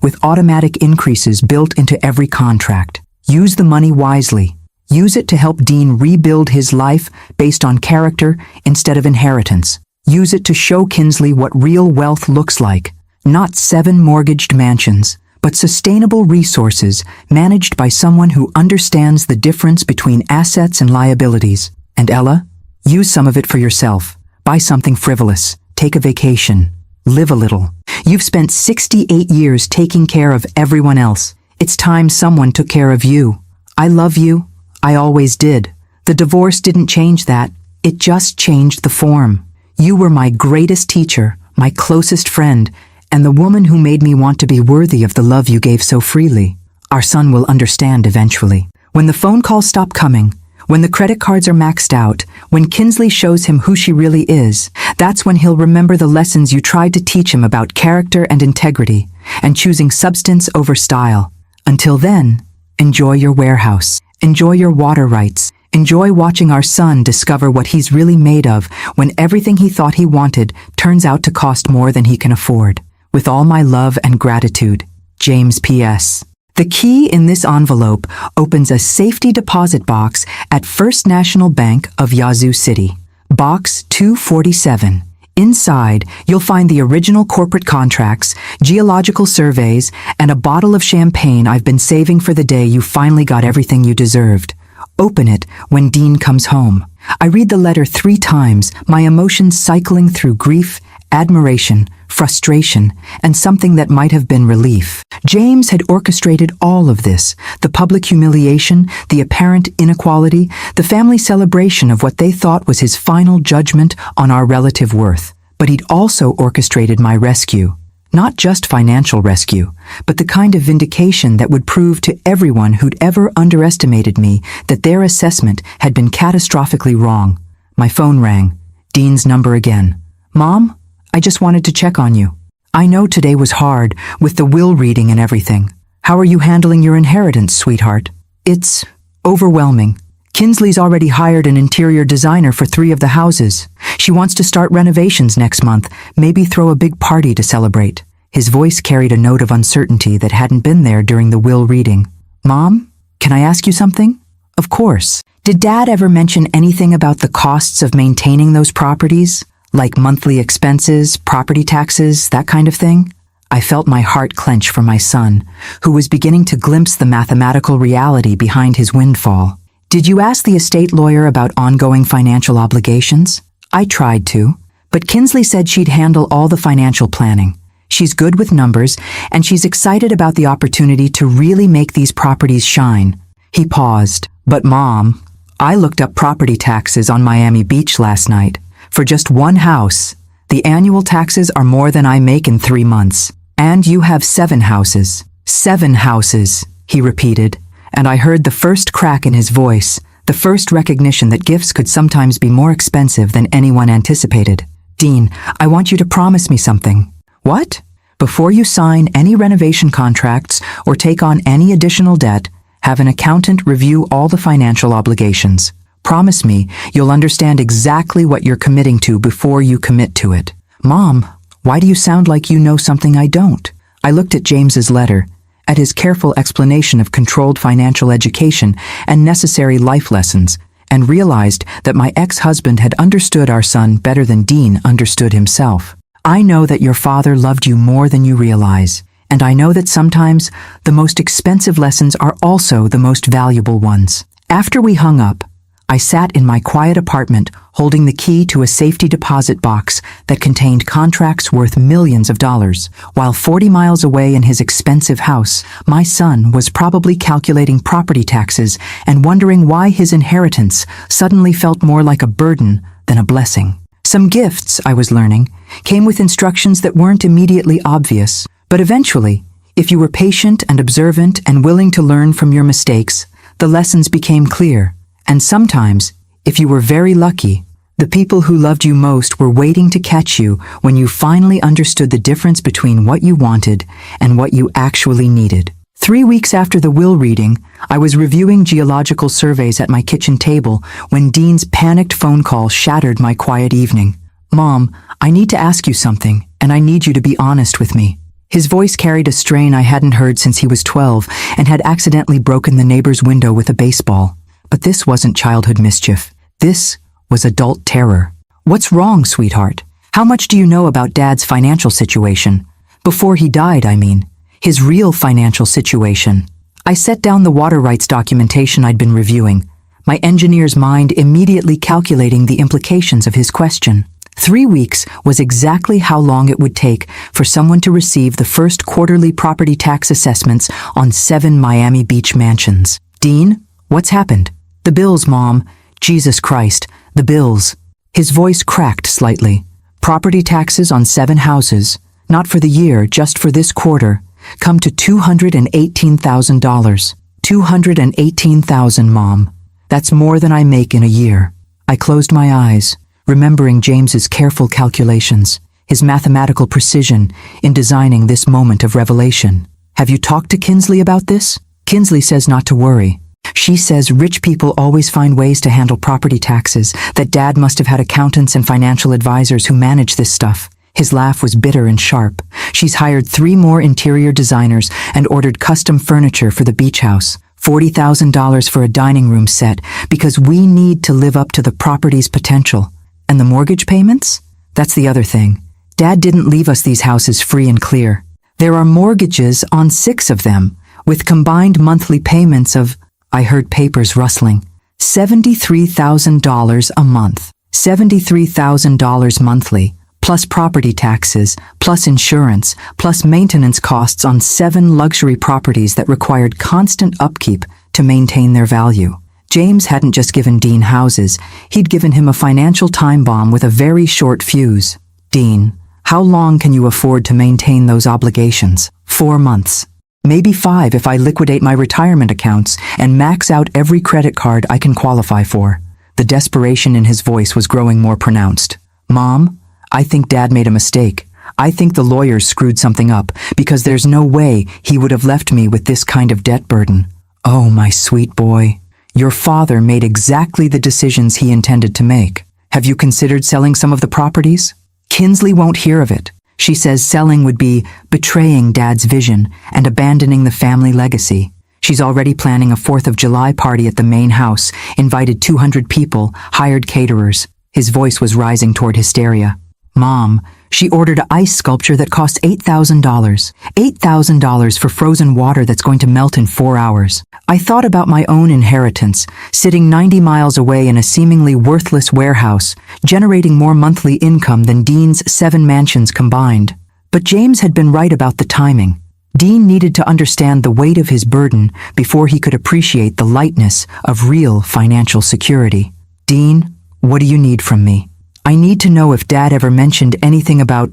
with automatic increases built into every contract. Use the money wisely. Use it to help Dean rebuild his life based on character instead of inheritance. Use it to show Kinsley what real wealth looks like. Not 7 mortgaged mansions, but sustainable resources managed by someone who understands the difference between assets and liabilities. And Ella, use some of it for yourself. Buy something frivolous. Take a vacation. Live a little. You've spent 68 years taking care of everyone else. It's time someone took care of you. I love you. I always did. The divorce didn't change that. It just changed the form. You were my greatest teacher, my closest friend, and the woman who made me want to be worthy of the love you gave so freely. Our son will understand eventually. When the phone calls stop coming, when the credit cards are maxed out, when Kinsley shows him who she really is, that's when he'll remember the lessons you tried to teach him about character and integrity, and choosing substance over style. Until then, enjoy your warehouse. Enjoy your water rights. Enjoy watching our son discover what he's really made of when everything he thought he wanted turns out to cost more than he can afford. With all my love and gratitude, James P.S. The key in this envelope opens a safety deposit box at First National Bank of Yazoo City. Box 247. Inside, you'll find the original corporate contracts, geological surveys, and a bottle of champagne I've been saving for the day you finally got everything you deserved. Open it when Dean comes home. I read the letter 3 times, my emotions cycling through grief, admiration, frustration, and something that might have been relief. James had orchestrated all of this, the public humiliation, the apparent inequality, the family celebration of what they thought was his final judgment on our relative worth. But he'd also orchestrated my rescue. Not just financial rescue, but the kind of vindication that would prove to everyone who'd ever underestimated me that their assessment had been catastrophically wrong. My phone rang. Dean's number again. Mom, I just wanted to check on you. I know today was hard, with the will reading and everything. How are you handling your inheritance, sweetheart? It's overwhelming. Kinsley's already hired an interior designer for 3 of the houses. She wants to start renovations next month, maybe throw a big party to celebrate. His voice carried a note of uncertainty that hadn't been there during the will reading. Mom, can I ask you something? Of course. Did Dad ever mention anything about the costs of maintaining those properties? Like monthly expenses, property taxes, that kind of thing? I felt my heart clench for my son, who was beginning to glimpse the mathematical reality behind his windfall. Did you ask the estate lawyer about ongoing financial obligations? I tried to, but Kinsley said she'd handle all the financial planning. She's good with numbers, and she's excited about the opportunity to really make these properties shine. He paused. But Mom, I looked up property taxes on Miami Beach last night. For just one house, the annual taxes are more than I make in 3 months. And you have 7 houses. 7 houses, he repeated. And I heard the first crack in his voice, the first recognition that gifts could sometimes be more expensive than anyone anticipated. Dean, I want you to promise me something. What? Before you sign any renovation contracts or take on any additional debt, have an accountant review all the financial obligations. Promise me you'll understand exactly what you're committing to before you commit to it. Mom, why do you sound like you know something I don't? I looked at James's letter, at his careful explanation of controlled financial education and necessary life lessons, and realized that my ex-husband had understood our son better than Dean understood himself. I know that your father loved you more than you realize, and I know that sometimes the most expensive lessons are also the most valuable ones. After we hung up, I sat in my quiet apartment holding the key to a safety deposit box that contained contracts worth millions of dollars, while 40 miles away in his expensive house, my son was probably calculating property taxes and wondering why his inheritance suddenly felt more like a burden than a blessing. Some gifts, I was learning, came with instructions that weren't immediately obvious, but eventually, if you were patient and observant and willing to learn from your mistakes, the lessons became clear. And sometimes, if you were very lucky, the people who loved you most were waiting to catch you when you finally understood the difference between what you wanted and what you actually needed. 3 weeks after the will reading, I was reviewing geological surveys at my kitchen table when Dean's panicked phone call shattered my quiet evening. Mom, I need to ask you something, and I need you to be honest with me. His voice carried a strain I hadn't heard since he was 12 and had accidentally broken the neighbor's window with a baseball. But this wasn't childhood mischief. This was adult terror. What's wrong, sweetheart? How much do you know about Dad's financial situation? Before he died, I mean. His real financial situation. I set down the water rights documentation I'd been reviewing, my engineer's mind immediately calculating the implications of his question. 3 weeks was exactly how long it would take for someone to receive the first quarterly property tax assessments on 7 Miami Beach mansions. Dean, what's happened? The bills, Mom. Jesus Christ, the bills. His voice cracked slightly. Property taxes on 7 houses, not for the year, just for this quarter, come to $218,000. $218,000, Mom. That's more than I make in a year. I closed my eyes, remembering James's careful calculations, his mathematical precision in designing this moment of revelation. Have you talked to Kinsley about this? Kinsley says not to worry. She says rich people always find ways to handle property taxes, that Dad must have had accountants and financial advisors who manage this stuff. His laugh was bitter and sharp. She's hired 3 more interior designers and ordered custom furniture for the beach house. $40,000 for a dining room set, because we need to live up to the property's potential. And the mortgage payments? That's the other thing. Dad didn't leave us these houses free and clear. There are mortgages on 6 of them, with combined monthly payments of, I heard papers rustling, $73,000 a month. $73,000 monthly. Plus property taxes, plus insurance, plus maintenance costs on 7 luxury properties that required constant upkeep to maintain their value. James hadn't just given Dean houses, he'd given him a financial time bomb with a very short fuse. Dean, how long can you afford to maintain those obligations? 4 months. Maybe 5 if I liquidate my retirement accounts and max out every credit card I can qualify for. The desperation in his voice was growing more pronounced. Mom, I think Dad made a mistake. I think the lawyers screwed something up, because there's no way he would have left me with this kind of debt burden. Oh, my sweet boy. Your father made exactly the decisions he intended to make. Have you considered selling some of the properties? Kinsley won't hear of it. She says selling would be betraying Dad's vision and abandoning the family legacy. She's already planning a 4th of July party at the main house, invited 200 people, hired caterers. His voice was rising toward hysteria. Mom, she ordered an ice sculpture that cost $8,000. $8,000 for frozen water that's going to melt in 4 hours. I thought about my own inheritance, sitting 90 miles away in a seemingly worthless warehouse, generating more monthly income than Dean's 7 mansions combined. But James had been right about the timing. Dean needed to understand the weight of his burden before he could appreciate the lightness of real financial security. Dean, what do you need from me? I need to know if Dad ever mentioned anything about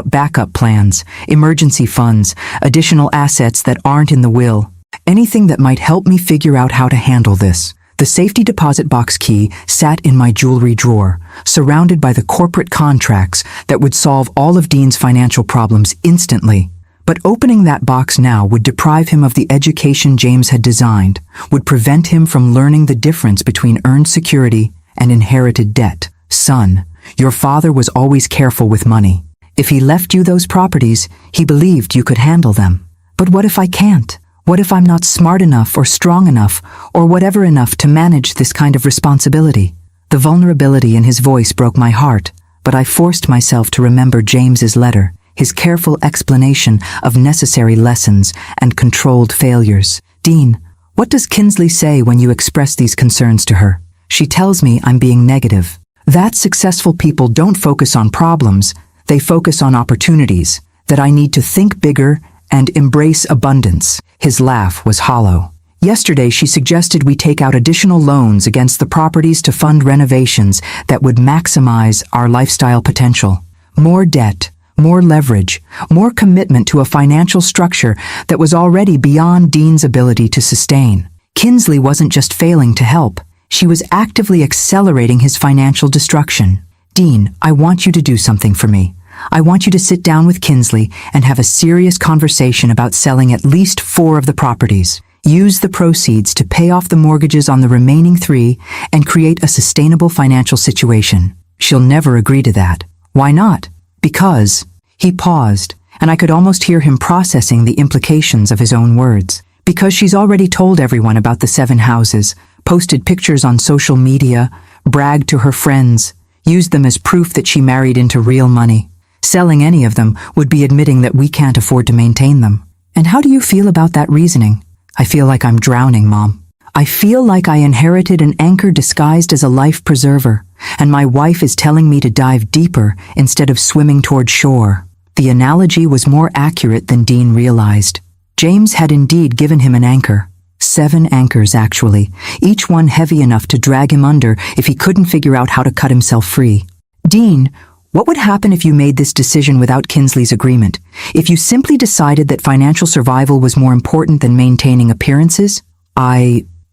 backup plans, emergency funds, additional assets that aren't in the will. Anything that might help me figure out how to handle this. The safety deposit box key sat in my jewelry drawer, surrounded by the corporate contracts that would solve all of Dean's financial problems instantly. But opening that box now would deprive him of the education James had designed, would prevent him from learning the difference between earned security and inherited debt. Son, your father was always careful with money. If he left you those properties, he believed you could handle them. But what if I can't? What if I'm not smart enough or strong enough or whatever enough to manage this kind of responsibility? The vulnerability in his voice broke my heart, but I forced myself to remember James's letter, his careful explanation of necessary lessons and controlled failures. Dean, what does Kinsley say when you express these concerns to her? She tells me I'm being negative. That successful people don't focus on problems, they focus on opportunities, that I need to think bigger and embrace abundance. His laugh was hollow. Yesterday she suggested we take out additional loans against the properties to fund renovations that would maximize our lifestyle potential. More debt, more leverage, more commitment to a financial structure that was already beyond Dean's ability to sustain. Kinsley wasn't just failing to help. She was actively accelerating his financial destruction. Dean, I want you to do something for me. I want you to sit down with Kinsley and have a serious conversation about selling at least 4 of the properties. Use the proceeds to pay off the mortgages on the remaining 3 and create a sustainable financial situation. She'll never agree to that. Why not? Because... He paused, and I could almost hear him processing the implications of his own words. Because she's already told everyone about the 7 houses, posted pictures on social media, bragged to her friends, used them as proof that she married into real money. Selling any of them would be admitting that we can't afford to maintain them. And how do you feel about that reasoning? I feel like I'm drowning, Mom. I feel like I inherited an anchor disguised as a life preserver, and my wife is telling me to dive deeper instead of swimming toward shore. The analogy was more accurate than Dean realized. James had indeed given him an anchor. 7 anchors, actually, each one heavy enough to drag him under if he couldn't figure out how to cut himself free. Dean, what would happen if you made this decision without Kinsley's agreement? If you simply decided that financial survival was more important than maintaining appearances?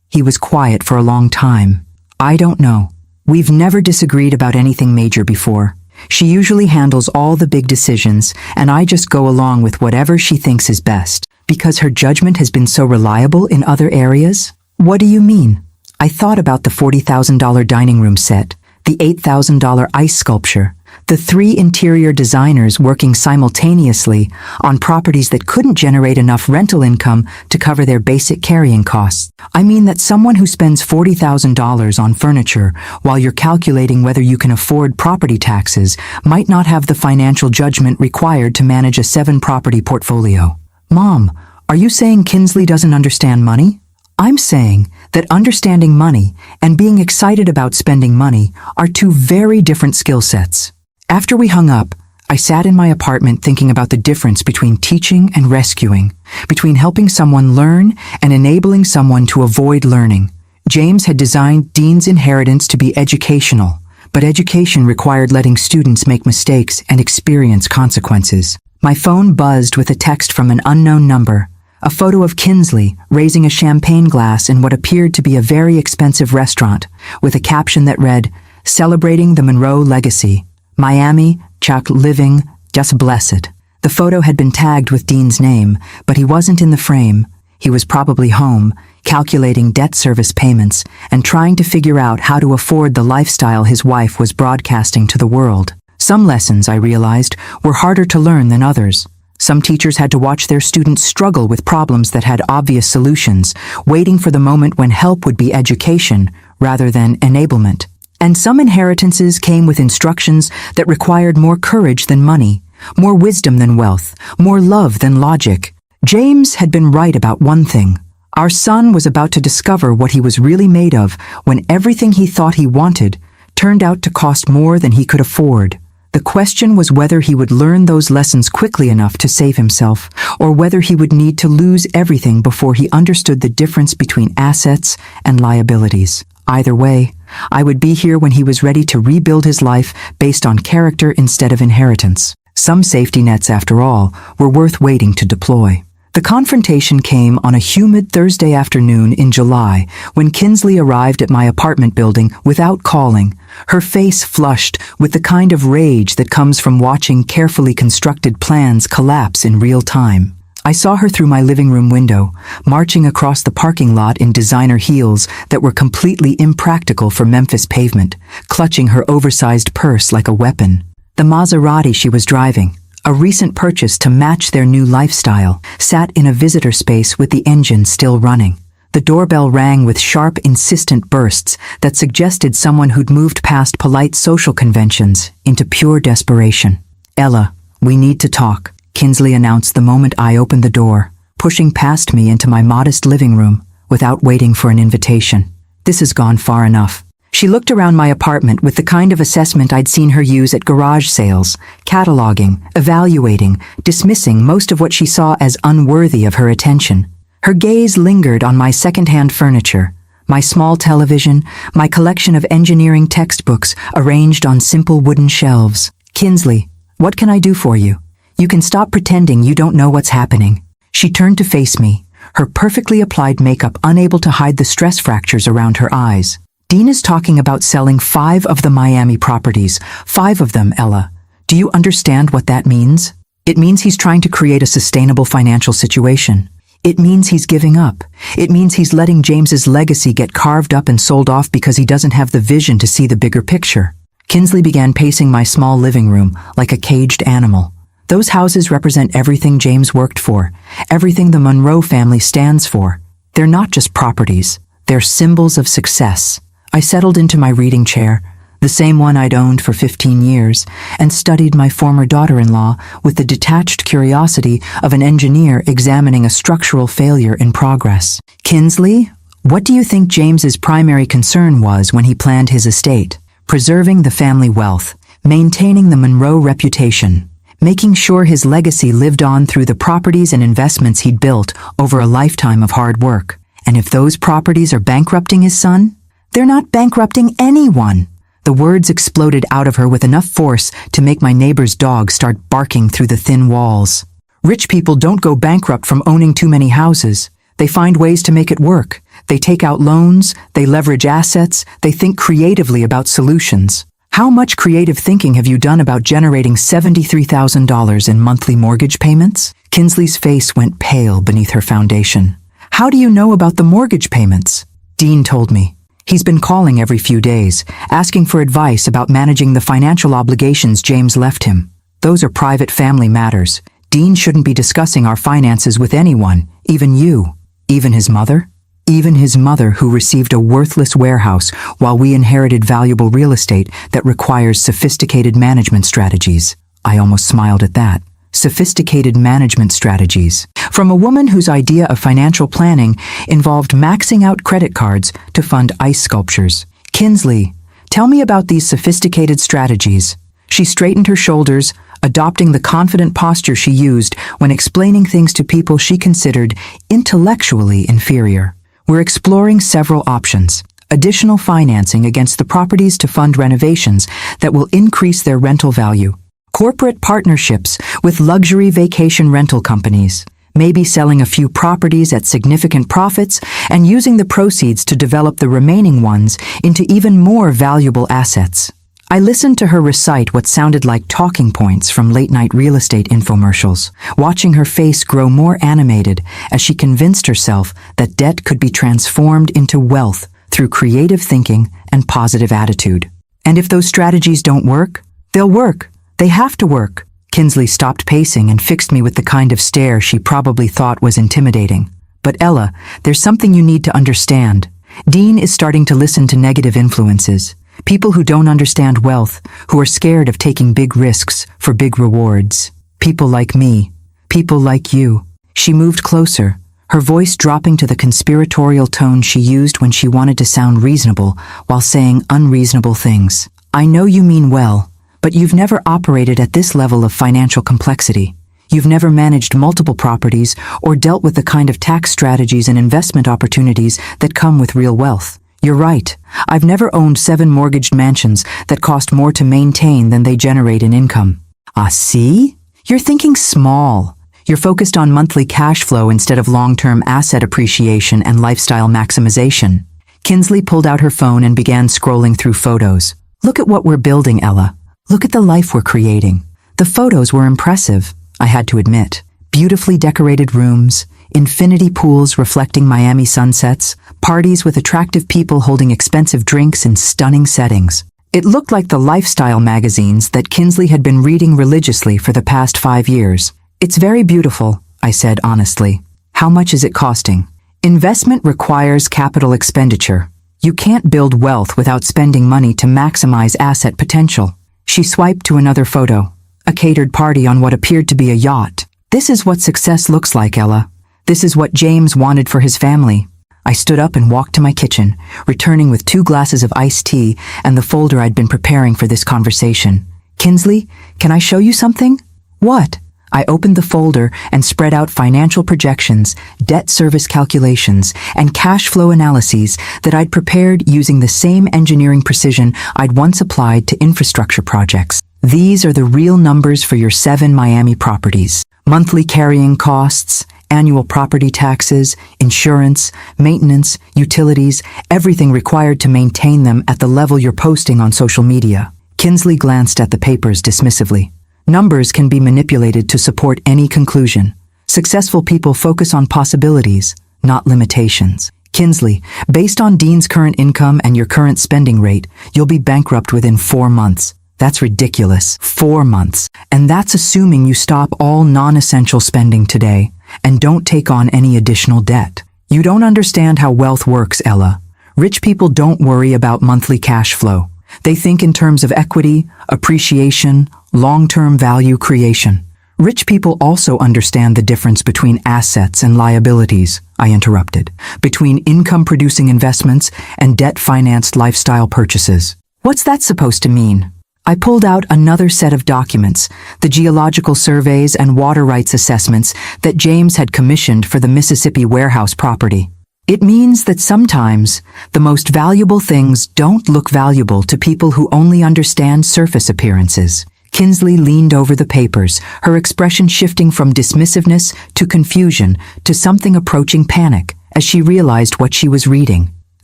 He was quiet for a long time. I don't know. We've never disagreed about anything major before. She usually handles all the big decisions, and I just go along with whatever she thinks is best. Because her judgment has been so reliable in other areas? What do you mean? I thought about the $40,000 dining room set, the $8,000 ice sculpture, the 3 interior designers working simultaneously on properties that couldn't generate enough rental income to cover their basic carrying costs. I mean that someone who spends $40,000 on furniture while you're calculating whether you can afford property taxes might not have the financial judgment required to manage a 7-property portfolio. Mom, are you saying Kinsley doesn't understand money? I'm saying that understanding money and being excited about spending money are 2 very different skill sets. After we hung up, I sat in my apartment thinking about the difference between teaching and rescuing, between helping someone learn and enabling someone to avoid learning. James had designed Dean's inheritance to be educational, but education required letting students make mistakes and experience consequences. My phone buzzed with a text from an unknown number, a photo of Kinsley raising a champagne glass in what appeared to be a very expensive restaurant, with a caption that read, "Celebrating the Monroe Legacy. Miami, Chuck living, just blessed." The photo had been tagged with Dean's name, but he wasn't in the frame. He was probably home, calculating debt service payments and trying to figure out how to afford the lifestyle his wife was broadcasting to the world. Some lessons, I realized, were harder to learn than others. Some teachers had to watch their students struggle with problems that had obvious solutions, waiting for the moment when help would be education rather than enablement. And some inheritances came with instructions that required more courage than money, more wisdom than wealth, more love than logic. James had been right about one thing. Our son was about to discover what he was really made of when everything he thought he wanted turned out to cost more than he could afford. The question was whether he would learn those lessons quickly enough to save himself, or whether he would need to lose everything before he understood the difference between assets and liabilities. Either way, I would be here when he was ready to rebuild his life based on character instead of inheritance. Some safety nets, after all, were worth waiting to deploy. The confrontation came on a humid Thursday afternoon in July when Kinsley arrived at my apartment building without calling, her face flushed with the kind of rage that comes from watching carefully constructed plans collapse in real time. I saw her through my living room window, marching across the parking lot in designer heels that were completely impractical for Memphis pavement, clutching her oversized purse like a weapon. The Maserati she was driving, a recent purchase to match their new lifestyle, sat in a visitor space with the engine still running. The doorbell rang with sharp, insistent bursts that suggested someone who'd moved past polite social conventions into pure desperation. "Ella, we need to talk," Kinsley announced the moment I opened the door, pushing past me into my modest living room without waiting for an invitation. "This has gone far enough." She looked around my apartment with the kind of assessment I'd seen her use at garage sales, cataloging, evaluating, dismissing most of what she saw as unworthy of her attention. Her gaze lingered on my second-hand furniture, my small television, my collection of engineering textbooks arranged on simple wooden shelves. "Kinsley, what can I do for you? You can stop pretending you don't know what's happening." She turned to face me, her perfectly applied makeup unable to hide the stress fractures around her eyes. "Dean is talking about selling 5 of the Miami properties. 5 of them, Ella. Do you understand what that means? It means he's trying to create a sustainable financial situation. It means he's giving up. It means he's letting James's legacy get carved up and sold off because he doesn't have the vision to see the bigger picture." Kinsley began pacing my small living room like a caged animal. "Those houses represent everything James worked for, everything the Monroe family stands for. They're not just properties. They're symbols of success." I settled into my reading chair, the same one I'd owned for 15 years, and studied my former daughter-in-law with the detached curiosity of an engineer examining a structural failure in progress. Kinsley, what do you think James's primary concern was when he planned his estate? Preserving the family wealth, maintaining the Monroe reputation, making sure his legacy lived on through the properties and investments he'd built over a lifetime of hard work. And if those properties are bankrupting his son? They're not bankrupting anyone. The words exploded out of her with enough force to make my neighbor's dog start barking through the thin walls. Rich people don't go bankrupt from owning too many houses. They find ways to make it work. They take out loans, they leverage assets, they think creatively about solutions. How much creative thinking have you done about generating $73,000 in monthly mortgage payments? Kinsley's face went pale beneath her foundation. How do you know about the mortgage payments? Dean told me. He's been calling every few days, asking for advice about managing the financial obligations James left him. Those are private family matters. Dean shouldn't be discussing our finances with anyone, even you. Even his mother? Even his mother, who received a worthless warehouse while we inherited valuable real estate that requires sophisticated management strategies. I almost smiled at that. Sophisticated management strategies. From a woman whose idea of financial planning involved maxing out credit cards to fund ice sculptures. Kinsley, tell me about these sophisticated strategies. She straightened her shoulders, adopting the confident posture she used when explaining things to people she considered intellectually inferior. We're exploring several options. Additional financing against the properties to fund renovations that will increase their rental value. Corporate partnerships with luxury vacation rental companies. Maybe selling a few properties at significant profits and using the proceeds to develop the remaining ones into even more valuable assets. I listened to her recite what sounded like talking points from late-night real estate infomercials, watching her face grow more animated as she convinced herself that debt could be transformed into wealth through creative thinking and positive attitude. And if those strategies don't work, they'll work. They have to work. Kinsley stopped pacing and fixed me with the kind of stare she probably thought was intimidating. But Ella, there's something you need to understand. Dean is starting to listen to negative influences. People who don't understand wealth, who are scared of taking big risks for big rewards. People like me. People like you. She moved closer, her voice dropping to the conspiratorial tone she used when she wanted to sound reasonable while saying unreasonable things. I know you mean well, but you've never operated at this level of financial complexity. You've never managed multiple properties or dealt with the kind of tax strategies and investment opportunities that come with real wealth. You're right. I've never owned 7 mortgaged mansions that cost more to maintain than they generate in income. Ah, see? You're thinking small. You're focused on monthly cash flow instead of long-term asset appreciation and lifestyle maximization. Kinsley pulled out her phone and began scrolling through photos. Look at what we're building, Ella. Look at the life we're creating. The photos were impressive, I had to admit. Beautifully decorated rooms, infinity pools reflecting Miami sunsets, parties with attractive people holding expensive drinks in stunning settings. It looked like the lifestyle magazines that Kinsley had been reading religiously for the past 5 years. It's very beautiful, I said honestly. How much is it costing? Investment requires capital expenditure. You can't build wealth without spending money to maximize asset potential. She swiped to another photo, a catered party on what appeared to be a yacht. This is what success looks like, Ella. This is what James wanted for his family. I stood up and walked to my kitchen, returning with 2 glasses of iced tea and the folder I'd been preparing for this conversation. Kinsley, can I show you something? What? I opened the folder and spread out financial projections, debt service calculations, and cash flow analyses that I'd prepared using the same engineering precision I'd once applied to infrastructure projects. These are the real numbers for your 7 Miami properties. Monthly carrying costs, annual property taxes, insurance, maintenance, utilities, everything required to maintain them at the level you're posting on social media. Kinsley glanced at the papers dismissively. Numbers can be manipulated to support any conclusion. Successful people focus on possibilities, not limitations. Kinsley, based on Dean's current income and your current spending rate, you'll be bankrupt within 4 months. That's ridiculous. 4 months. And that's assuming you stop all non-essential spending today and don't take on any additional debt. You don't understand how wealth works, Ella. Rich people don't worry about monthly cash flow. They think in terms of equity, appreciation, long-term value creation. Rich people also understand the difference between assets and liabilities, I interrupted, between income-producing investments and debt-financed lifestyle purchases. What's that supposed to mean? I pulled out another set of documents, the geological surveys and water rights assessments that James had commissioned for the Mississippi warehouse property. It means that sometimes the most valuable things don't look valuable to people who only understand surface appearances. Kinsley leaned over the papers, her expression shifting from dismissiveness to confusion to something approaching panic as she realized what she was reading.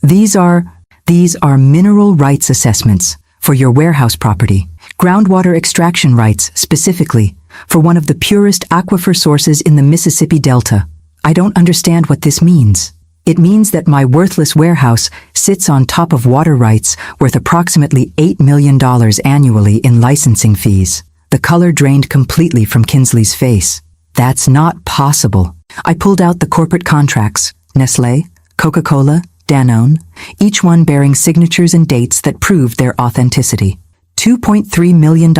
These are mineral rights assessments for your warehouse property, groundwater extraction rights specifically for one of the purest aquifer sources in the Mississippi Delta. I don't understand what this means. It means that my worthless warehouse sits on top of water rights worth approximately $8 million annually in licensing fees. The color drained completely from Kinsley's face. That's not possible. I pulled out the corporate contracts, Nestlé, Coca-Cola, Danone, each one bearing signatures and dates that proved their authenticity. $2.3 million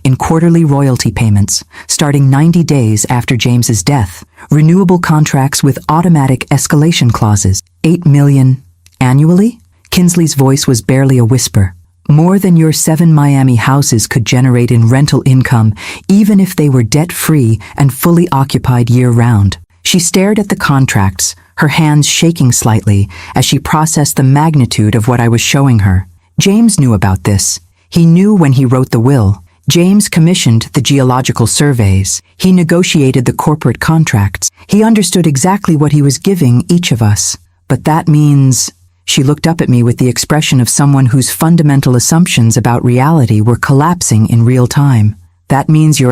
in quarterly royalty payments, starting 90 days after James's death. Renewable contracts with automatic escalation clauses. $8 million annually? Kinsley's voice was barely a whisper. More than your 7 Miami houses could generate in rental income, even if they were debt-free and fully occupied year-round. She stared at the contracts, her hands shaking slightly as she processed the magnitude of what I was showing her. James knew about this. He knew when he wrote the will. James commissioned the geological surveys. He negotiated the corporate contracts. He understood exactly what he was giving each of us. But that means... She looked up at me with the expression of someone whose fundamental assumptions about reality were collapsing in real time. That means you're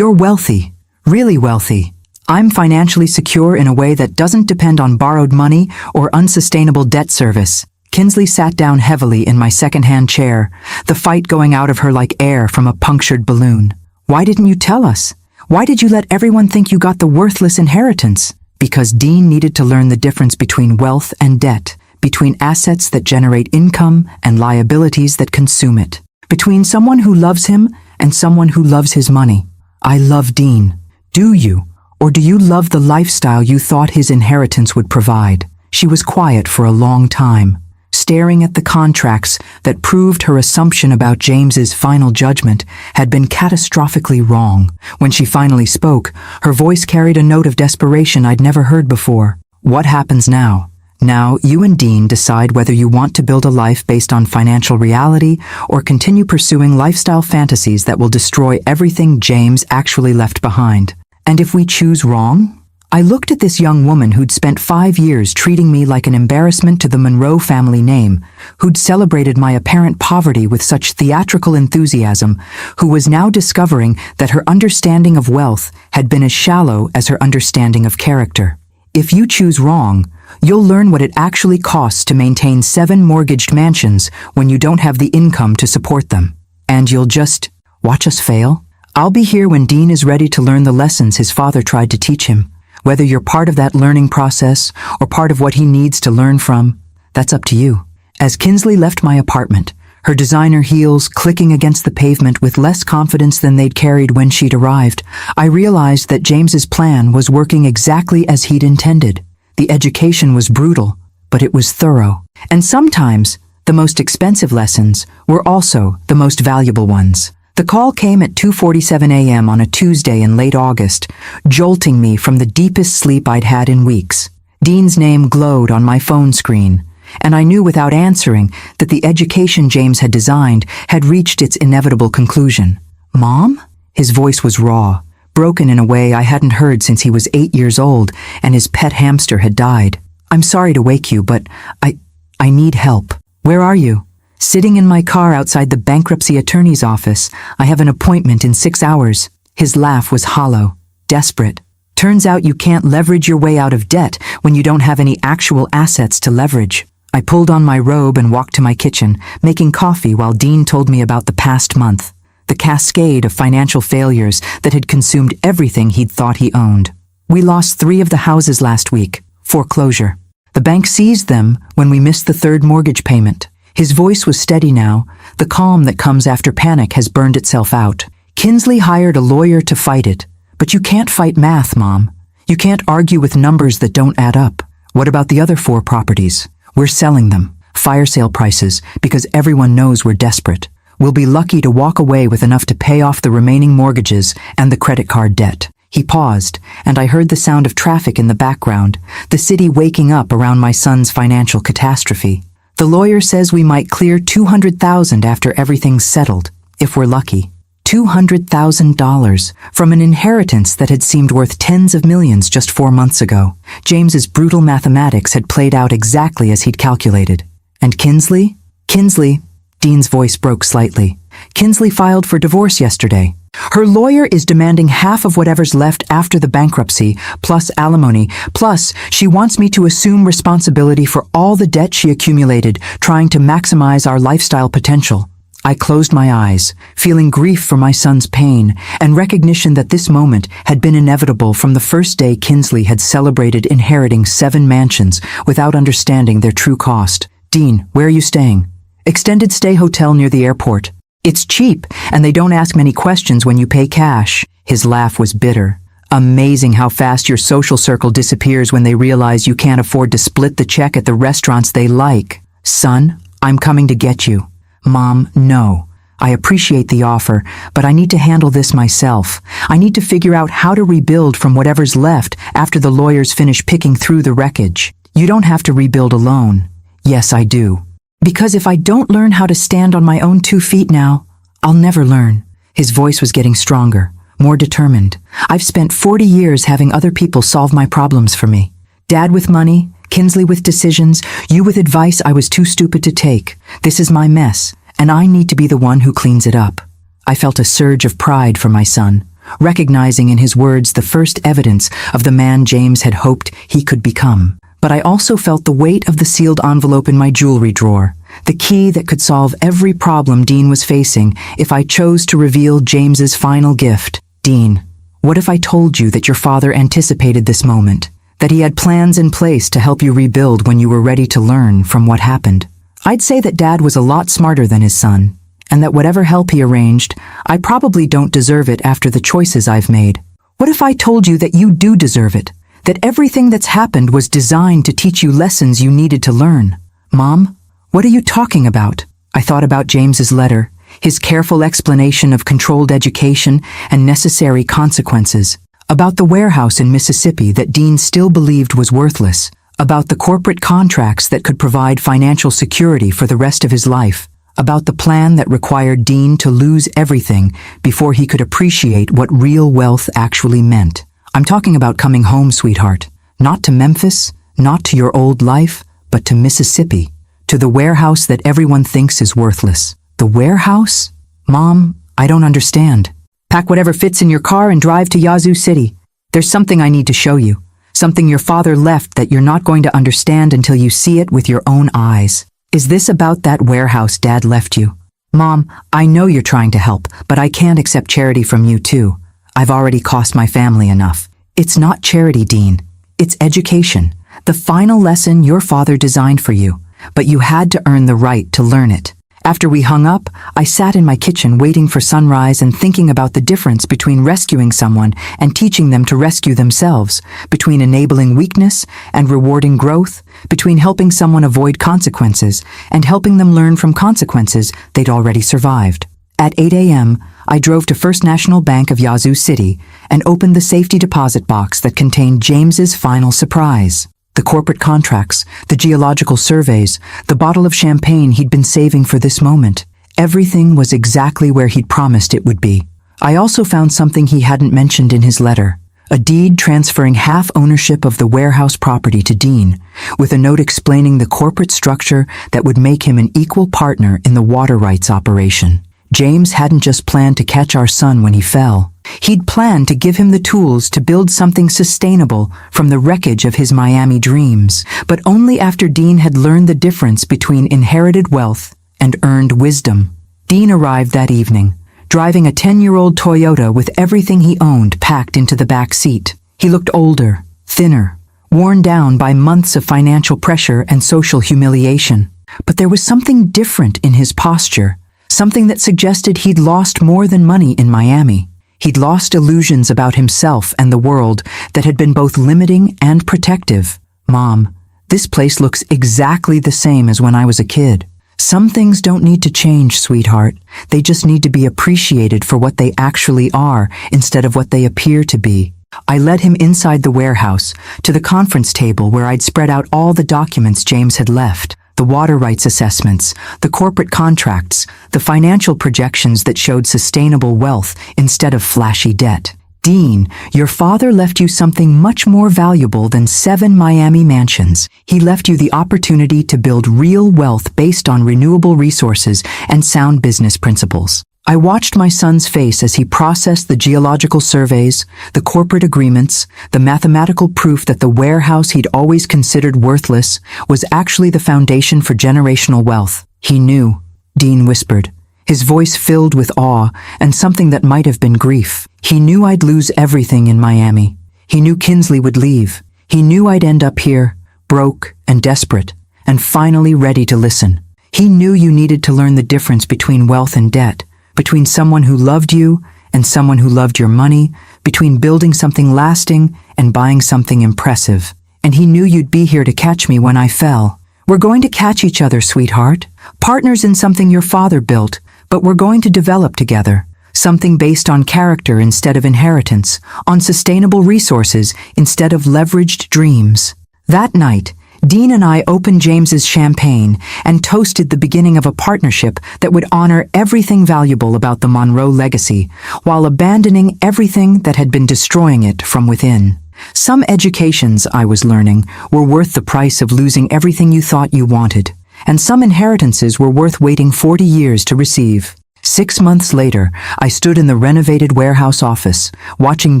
wealthy. Really wealthy. I'm financially secure in a way that doesn't depend on borrowed money or unsustainable debt service. Kinsley sat down heavily in my second-hand chair, the fight going out of her like air from a punctured balloon. Why didn't you tell us? Why did you let everyone think you got the worthless inheritance? Because Dean needed to learn the difference between wealth and debt, between assets that generate income and liabilities that consume it, between someone who loves him and someone who loves his money. I love Dean. Do you? Or do you love the lifestyle you thought his inheritance would provide? She was quiet for a long time, staring at the contracts that proved her assumption about James's final judgment had been catastrophically wrong. When she finally spoke, her voice carried a note of desperation I'd never heard before. What happens now? Now, you and Dean decide whether you want to build a life based on financial reality or continue pursuing lifestyle fantasies that will destroy everything James actually left behind. And if we choose wrong? I looked at this young woman who'd spent 5 years treating me like an embarrassment to the Monroe family name, who'd celebrated my apparent poverty with such theatrical enthusiasm, who was now discovering that her understanding of wealth had been as shallow as her understanding of character. If you choose wrong, you'll learn what it actually costs to maintain 7 mortgaged mansions when you don't have the income to support them. And you'll just watch us fail? I'll be here when Dean is ready to learn the lessons his father tried to teach him. Whether you're part of that learning process or part of what he needs to learn from, that's up to you. As Kinsley left my apartment, her designer heels clicking against the pavement with less confidence than they'd carried when she'd arrived, I realized that James's plan was working exactly as he'd intended. The education was brutal, but it was thorough. And sometimes, the most expensive lessons were also the most valuable ones. The call came at 2:47 a.m. on a Tuesday in late August, jolting me from the deepest sleep I'd had in weeks. Dean's name glowed on my phone screen, and I knew without answering that the education James had designed had reached its inevitable conclusion. Mom? His voice was raw, broken in a way I hadn't heard since he was 8 years old and his pet hamster had died. I'm sorry to wake you, but I need help. Where are you? Sitting in my car outside the bankruptcy attorney's office. I have an appointment in 6 hours. His laugh was hollow, desperate. Turns out you can't leverage your way out of debt when you don't have any actual assets to leverage. I pulled on my robe and walked to my kitchen, making coffee while Dean told me about the past month, the cascade of financial failures that had consumed everything he'd thought he owned. We lost 3 of the houses last week, foreclosure. The bank seized them when we missed the 3rd mortgage payment. His voice was steady now. The calm that comes after panic has burned itself out. Kinsley hired a lawyer to fight it. But you can't fight math, Mom. You can't argue with numbers that don't add up. What about the other 4 properties? We're selling them. Fire sale prices, because everyone knows we're desperate. We'll be lucky to walk away with enough to pay off the remaining mortgages and the credit card debt. He paused, and I heard the sound of traffic in the background, the city waking up around my son's financial catastrophe. The lawyer says we might clear $200,000 after everything's settled, if we're lucky. $200,000 from an inheritance that had seemed worth tens of millions just 4 months ago. James's brutal mathematics had played out exactly as he'd calculated. And Kinsley? Kinsley, Dean's voice broke slightly. Kinsley filed for divorce yesterday. Her lawyer is demanding half of whatever's left after the bankruptcy, plus alimony, plus she wants me to assume responsibility for all the debt she accumulated, trying to maximize our lifestyle potential. I closed my eyes, feeling grief for my son's pain, and recognition that this moment had been inevitable from the first day Kinsley had celebrated inheriting 7 mansions without understanding their true cost. Dean, where are you staying? Extended stay hotel near the airport. It's cheap, and they don't ask many questions when you pay cash. His laugh was bitter. Amazing how fast your social circle disappears when they realize you can't afford to split the check at the restaurants they like. Son, I'm coming to get you. Mom, no. I appreciate the offer, but I need to handle this myself. I need to figure out how to rebuild from whatever's left after the lawyers finish picking through the wreckage. You don't have to rebuild alone. Yes, I do. Because if I don't learn how to stand on my own 2 feet now, I'll never learn. His voice was getting stronger, more determined. I've spent 40 years having other people solve my problems for me. Dad with money, Kinsley with decisions, you with advice I was too stupid to take. This is my mess, and I need to be the one who cleans it up. I felt a surge of pride for my son, recognizing in his words the first evidence of the man James had hoped he could become. But I also felt the weight of the sealed envelope in my jewelry drawer, the key that could solve every problem Dean was facing if I chose to reveal James's final gift. Dean, what if I told you that your father anticipated this moment, that he had plans in place to help you rebuild when you were ready to learn from what happened? I'd say that Dad was a lot smarter than his son, and that whatever help he arranged, I probably don't deserve it after the choices I've made. What if I told you that you do deserve it? That everything that's happened was designed to teach you lessons you needed to learn? Mom, what are you talking about? I thought about James's letter, his careful explanation of controlled education and necessary consequences, about the warehouse in Mississippi that Dean still believed was worthless, about the corporate contracts that could provide financial security for the rest of his life, about the plan that required Dean to lose everything before he could appreciate what real wealth actually meant. I'm talking about coming home, sweetheart. Not to Memphis, not to your old life, but to Mississippi. To the warehouse that everyone thinks is worthless. The warehouse? Mom, I don't understand. Pack whatever fits in your car and drive to Yazoo City. There's something I need to show you. Something your father left that you're not going to understand until you see it with your own eyes. Is this about that warehouse Dad left you? Mom, I know you're trying to help, but I can't accept charity from you too. I've already cost my family enough. It's not charity, Dean. It's education. The final lesson your father designed for you, but you had to earn the right to learn it. After we hung up, I sat in my kitchen waiting for sunrise and thinking about the difference between rescuing someone and teaching them to rescue themselves, between enabling weakness and rewarding growth, between helping someone avoid consequences and helping them learn from consequences they'd already survived. At 8 a.m., I drove to First National Bank of Yazoo City and opened the safety deposit box that contained James's final surprise. The corporate contracts, the geological surveys, the bottle of champagne he'd been saving for this moment. Everything was exactly where he'd promised it would be. I also found something he hadn't mentioned in his letter, a deed transferring half ownership of the warehouse property to Dean, with a note explaining the corporate structure that would make him an equal partner in the water rights operation. James hadn't just planned to catch our son when he fell. He'd planned to give him the tools to build something sustainable from the wreckage of his Miami dreams, but only after Dean had learned the difference between inherited wealth and earned wisdom. Dean arrived that evening, driving a 10-year-old Toyota with everything he owned packed into the back seat. He looked older, thinner, worn down by months of financial pressure and social humiliation. But there was something different in his posture, something that suggested he'd lost more than money in Miami. He'd lost illusions about himself and the world that had been both limiting and protective. "Mom, this place looks exactly the same as when I was a kid." "Some things don't need to change, sweetheart. They just need to be appreciated for what they actually are instead of what they appear to be." I led him inside the warehouse, to the conference table where I'd spread out all the documents James had left. The water rights assessments, the corporate contracts, the financial projections that showed sustainable wealth instead of flashy debt. "Dean, your father left you something much more valuable than 7 Miami mansions. He left you the opportunity to build real wealth based on renewable resources and sound business principles." I watched my son's face as he processed the geological surveys, the corporate agreements, the mathematical proof that the warehouse he'd always considered worthless was actually the foundation for generational wealth. "He knew," Dean whispered, his voice filled with awe and something that might have been grief. "He knew I'd lose everything in Miami. He knew Kinsley would leave. He knew I'd end up here, broke and desperate, and finally ready to listen. He knew you needed to learn the difference between wealth and debt, between someone who loved you and someone who loved your money, between building something lasting and buying something impressive. And he knew you'd be here to catch me when I fell. We're going to catch each other, sweetheart. Partners in something your father built, but we're going to develop together. Something based on character instead of inheritance, on sustainable resources instead of leveraged dreams." That night, Dean and I opened James's champagne and toasted the beginning of a partnership that would honor everything valuable about the Monroe legacy, while abandoning everything that had been destroying it from within. Some educations, I was learning, were worth the price of losing everything you thought you wanted, and some inheritances were worth waiting 40 years to receive. 6 months later, I stood in the renovated warehouse office, watching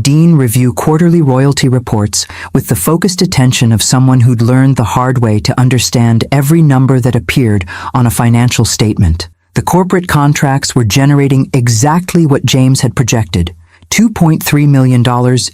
Dean review quarterly royalty reports with the focused attention of someone who'd learned the hard way to understand every number that appeared on a financial statement. The corporate contracts were generating exactly what James had projected, $2.3 million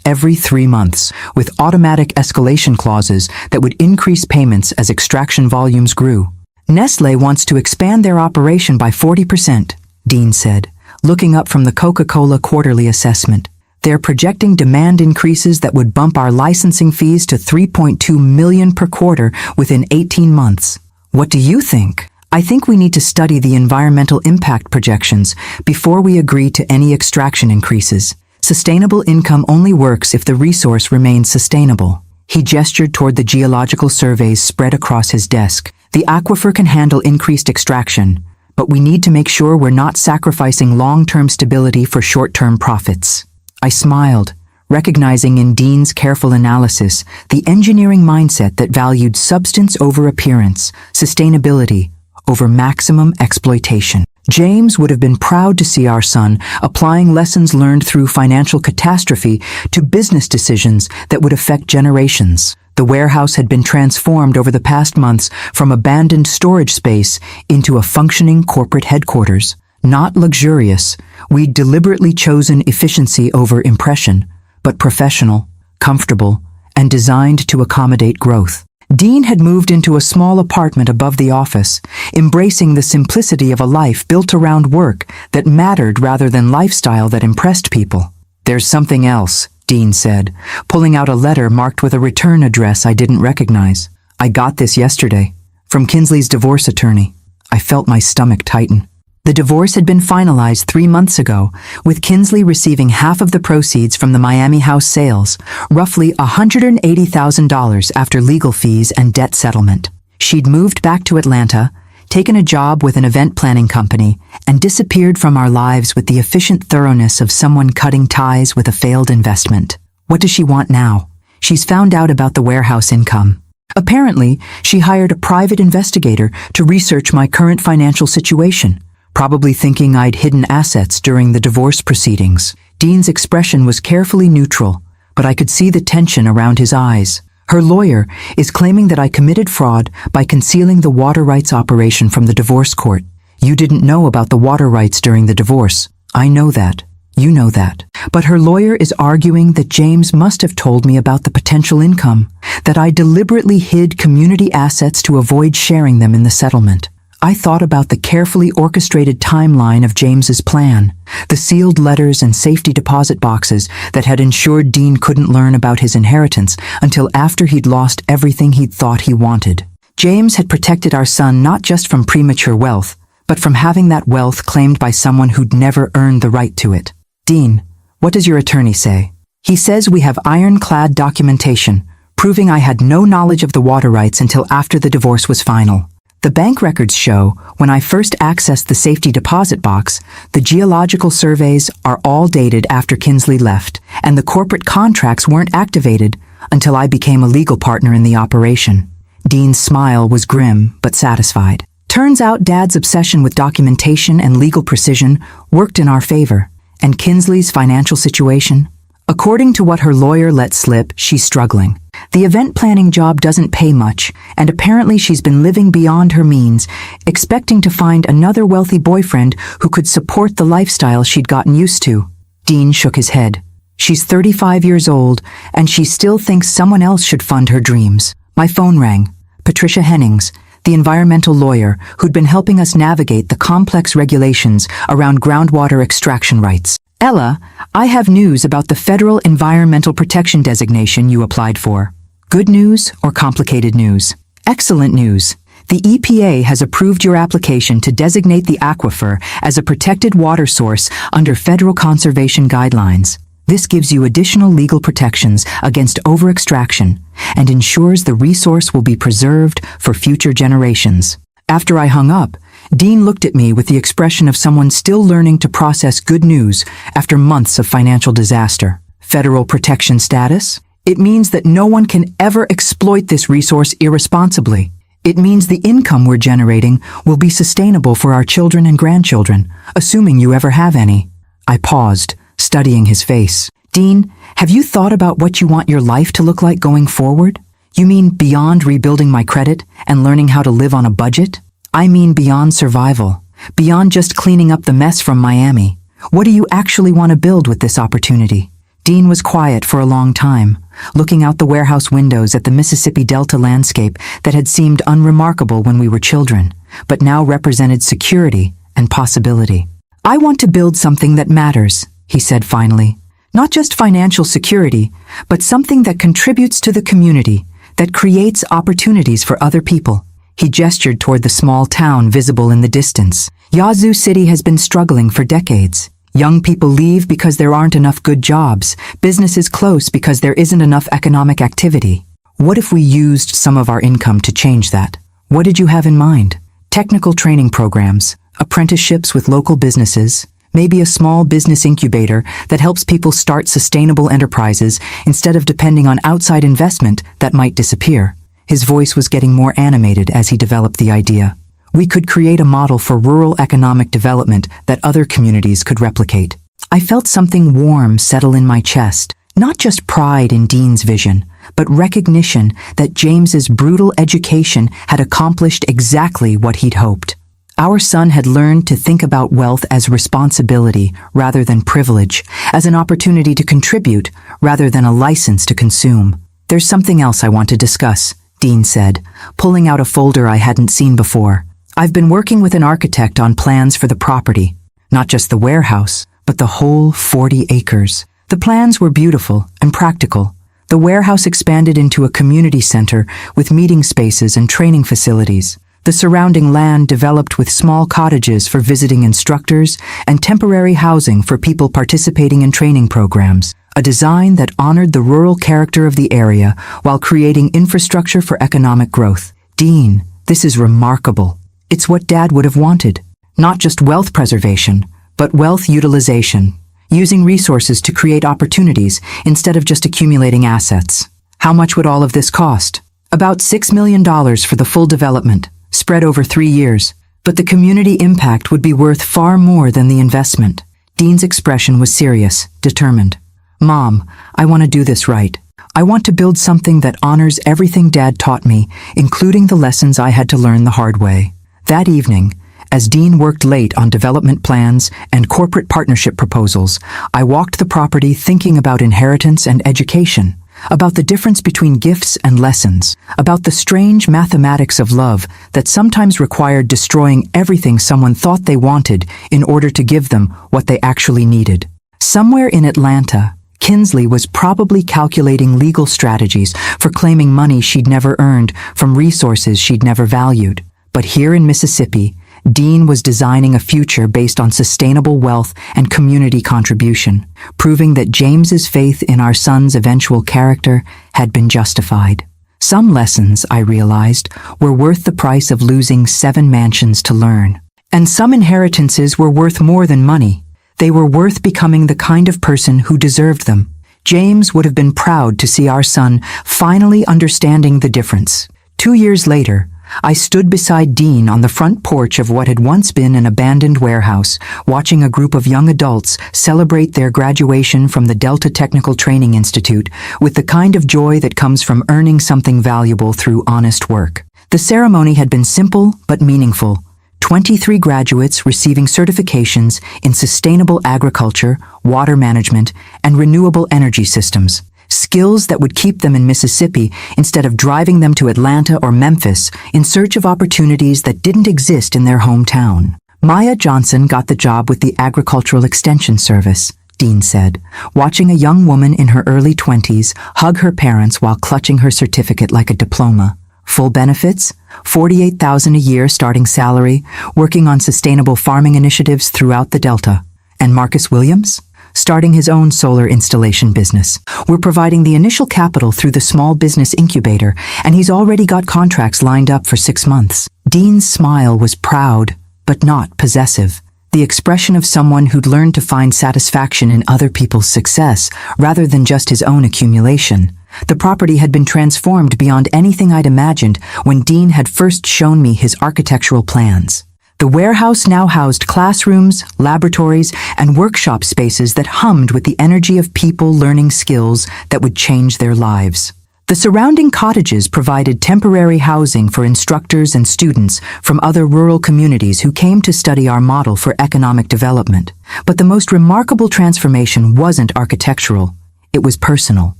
every 3 months, with automatic escalation clauses that would increase payments as extraction volumes grew. "Nestlé wants to expand their operation by 40%. Dean said, looking up from the Coca-Cola quarterly assessment. "They're projecting demand increases that would bump our licensing fees to $3.2 million per quarter within 18 months. What do you think?" "I think we need to study the environmental impact projections before we agree to any extraction increases. Sustainable income only works if the resource remains sustainable." He gestured toward the geological surveys spread across his desk. "The aquifer can handle increased extraction, but we need to make sure we're not sacrificing long-term stability for short-term profits." I smiled, recognizing in Dean's careful analysis the engineering mindset that valued substance over appearance, sustainability over maximum exploitation. James would have been proud to see our son applying lessons learned through financial catastrophe to business decisions that would affect generations. The warehouse had been transformed over the past months from abandoned storage space into a functioning corporate headquarters. Not luxurious, we'd deliberately chosen efficiency over impression, but professional, comfortable, and designed to accommodate growth. Dean had moved into a small apartment above the office, embracing the simplicity of a life built around work that mattered rather than lifestyle that impressed people. "There's something else," Dean said, pulling out a letter marked with a return address I didn't recognize. "I got this yesterday, from Kinsley's divorce attorney." I felt my stomach tighten. The divorce had been finalized 3 months ago, with Kinsley receiving half of the proceeds from the Miami house sales, roughly $180,000 after legal fees and debt settlement. She'd moved back to Atlanta, taken a job with an event planning company, and disappeared from our lives with the efficient thoroughness of someone cutting ties with a failed investment. What does she want now? She's found out about the warehouse income. Apparently, she hired a private investigator to research my current financial situation, probably thinking I'd hidden assets during the divorce proceedings. Dean's expression was carefully neutral, but I could see the tension around his eyes. "Her lawyer is claiming that I committed fraud by concealing the water rights operation from the divorce court. You didn't know about the water rights during the divorce. I know that. You know that. But her lawyer is arguing that James must have told me about the potential income, that I deliberately hid community assets to avoid sharing them in the settlement. I thought about the carefully orchestrated timeline of James's plan, the sealed letters and safety deposit boxes that had ensured Dean couldn't learn about his inheritance until after he'd lost everything he'd thought he wanted. James had protected our son not just from premature wealth, but from having that wealth claimed by someone who'd never earned the right to it. Dean, what does your attorney say? He says we have ironclad documentation, proving I had no knowledge of the water rights until after the divorce was final. The bank records show, when I first accessed the safety deposit box, the geological surveys are all dated after Kinsley left, and the corporate contracts weren't activated until I became a legal partner in the operation. Dean's smile was grim but satisfied. Turns out Dad's obsession with documentation and legal precision worked in our favor. And Kinsley's financial situation? According to what her lawyer let slip, she's struggling. The event planning job doesn't pay much, and apparently she's been living beyond her means, expecting to find another wealthy boyfriend who could support the lifestyle she'd gotten used to. Dean shook his head. She's 35 years old, and she still thinks someone else should fund her dreams. My phone rang. Patricia Hennings, the environmental lawyer who'd been helping us navigate the complex regulations around groundwater extraction rights. Ella, I have news about the Federal Environmental Protection designation you applied for. Good news or complicated news? Excellent news. The EPA has approved your application to designate the aquifer as a protected water source under federal conservation guidelines. This gives you additional legal protections against over-extraction and ensures the resource will be preserved for future generations. After I hung up, Dean looked at me with the expression of someone still learning to process good news after months of financial disaster. Federal protection status? It means that no one can ever exploit this resource irresponsibly. It means the income we're generating will be sustainable for our children and grandchildren, assuming you ever have any. I paused, studying his face. Dean, have you thought about what you want your life to look like going forward? You mean beyond rebuilding my credit and learning how to live on a budget? I mean beyond survival, beyond just cleaning up the mess from Miami. What do you actually want to build with this opportunity? Dean was quiet for a long time, looking out the warehouse windows at the Mississippi Delta landscape that had seemed unremarkable when we were children, but now represented security and possibility. I want to build something that matters, he said finally. Not just financial security, but something that contributes to the community, that creates opportunities for other people. He gestured toward the small town visible in the distance. Yazoo City has been struggling for decades. Young people leave because there aren't enough good jobs, businesses close because there isn't enough economic activity. What if we used some of our income to change that? What did you have in mind? Technical training programs, apprenticeships with local businesses, maybe a small business incubator that helps people start sustainable enterprises instead of depending on outside investment that might disappear. His voice was getting more animated as he developed the idea. We could create a model for rural economic development that other communities could replicate. I felt something warm settle in my chest, not just pride in Dean's vision, but recognition that James's brutal education had accomplished exactly what he'd hoped. Our son had learned to think about wealth as responsibility rather than privilege, as an opportunity to contribute rather than a license to consume. There's something else I want to discuss, Dean said, pulling out a folder I hadn't seen before. I've been working with an architect on plans for the property, not just the warehouse, but the whole 40 acres. The plans were beautiful and practical. The warehouse expanded into a community center with meeting spaces and training facilities. The surrounding land developed with small cottages for visiting instructors and temporary housing for people participating in training programs. A design that honored the rural character of the area while creating infrastructure for economic growth. Dean, this is remarkable. It's what Dad would have wanted. Not just wealth preservation, but wealth utilization. Using resources to create opportunities instead of just accumulating assets. How much would all of this cost? About $6 million for the full development, spread over 3 years. But the community impact would be worth far more than the investment. Dean's expression was serious, determined. Mom, I want to do this right. I want to build something that honors everything Dad taught me, including the lessons I had to learn the hard way. That evening, As Dean worked late on development plans and corporate partnership proposals, I walked the property thinking about inheritance and education, about the difference between gifts and lessons, about the strange mathematics of love that sometimes required destroying everything someone thought they wanted in order to give them what they actually needed. Somewhere in Atlanta, Kinsley was probably calculating legal strategies for claiming money she'd never earned from resources she'd never valued. But here in Mississippi, Dean was designing a future based on sustainable wealth and community contribution, proving that James's faith in our son's eventual character had been justified. Some lessons, I realized, were worth the price of losing 7 mansions to learn. And some inheritances were worth more than money. They were worth becoming the kind of person who deserved them. James would have been proud to see our son finally understanding the difference. 2 years later, I stood beside Dean on the front porch of what had once been an abandoned warehouse, watching a group of young adults celebrate their graduation from the Delta Technical Training Institute with the kind of joy that comes from earning something valuable through honest work. The ceremony had been simple but meaningful. 23 graduates receiving certifications in sustainable agriculture, water management, and renewable energy systems. Skills that would keep them in Mississippi instead of driving them to Atlanta or Memphis in search of opportunities that didn't exist in their hometown. Maya Johnson got the job with the Agricultural Extension Service, Dean said, watching a young woman in her early 20s hug her parents while clutching her certificate like a diploma. Full benefits, $48,000 a year starting salary, working on sustainable farming initiatives throughout the Delta. And Marcus Williams? Starting his own solar installation business. We're providing the initial capital through the small business incubator, and he's already got contracts lined up for 6 months. Dean's smile was proud, but not possessive. The expression of someone who'd learned to find satisfaction in other people's success, rather than just his own accumulation. The property had been transformed beyond anything I'd imagined when Dean had first shown me his architectural plans. The warehouse now housed classrooms, laboratories, and workshop spaces that hummed with the energy of people learning skills that would change their lives. The surrounding cottages provided temporary housing for instructors and students from other rural communities who came to study our model for economic development. But the most remarkable transformation wasn't architectural, it was personal.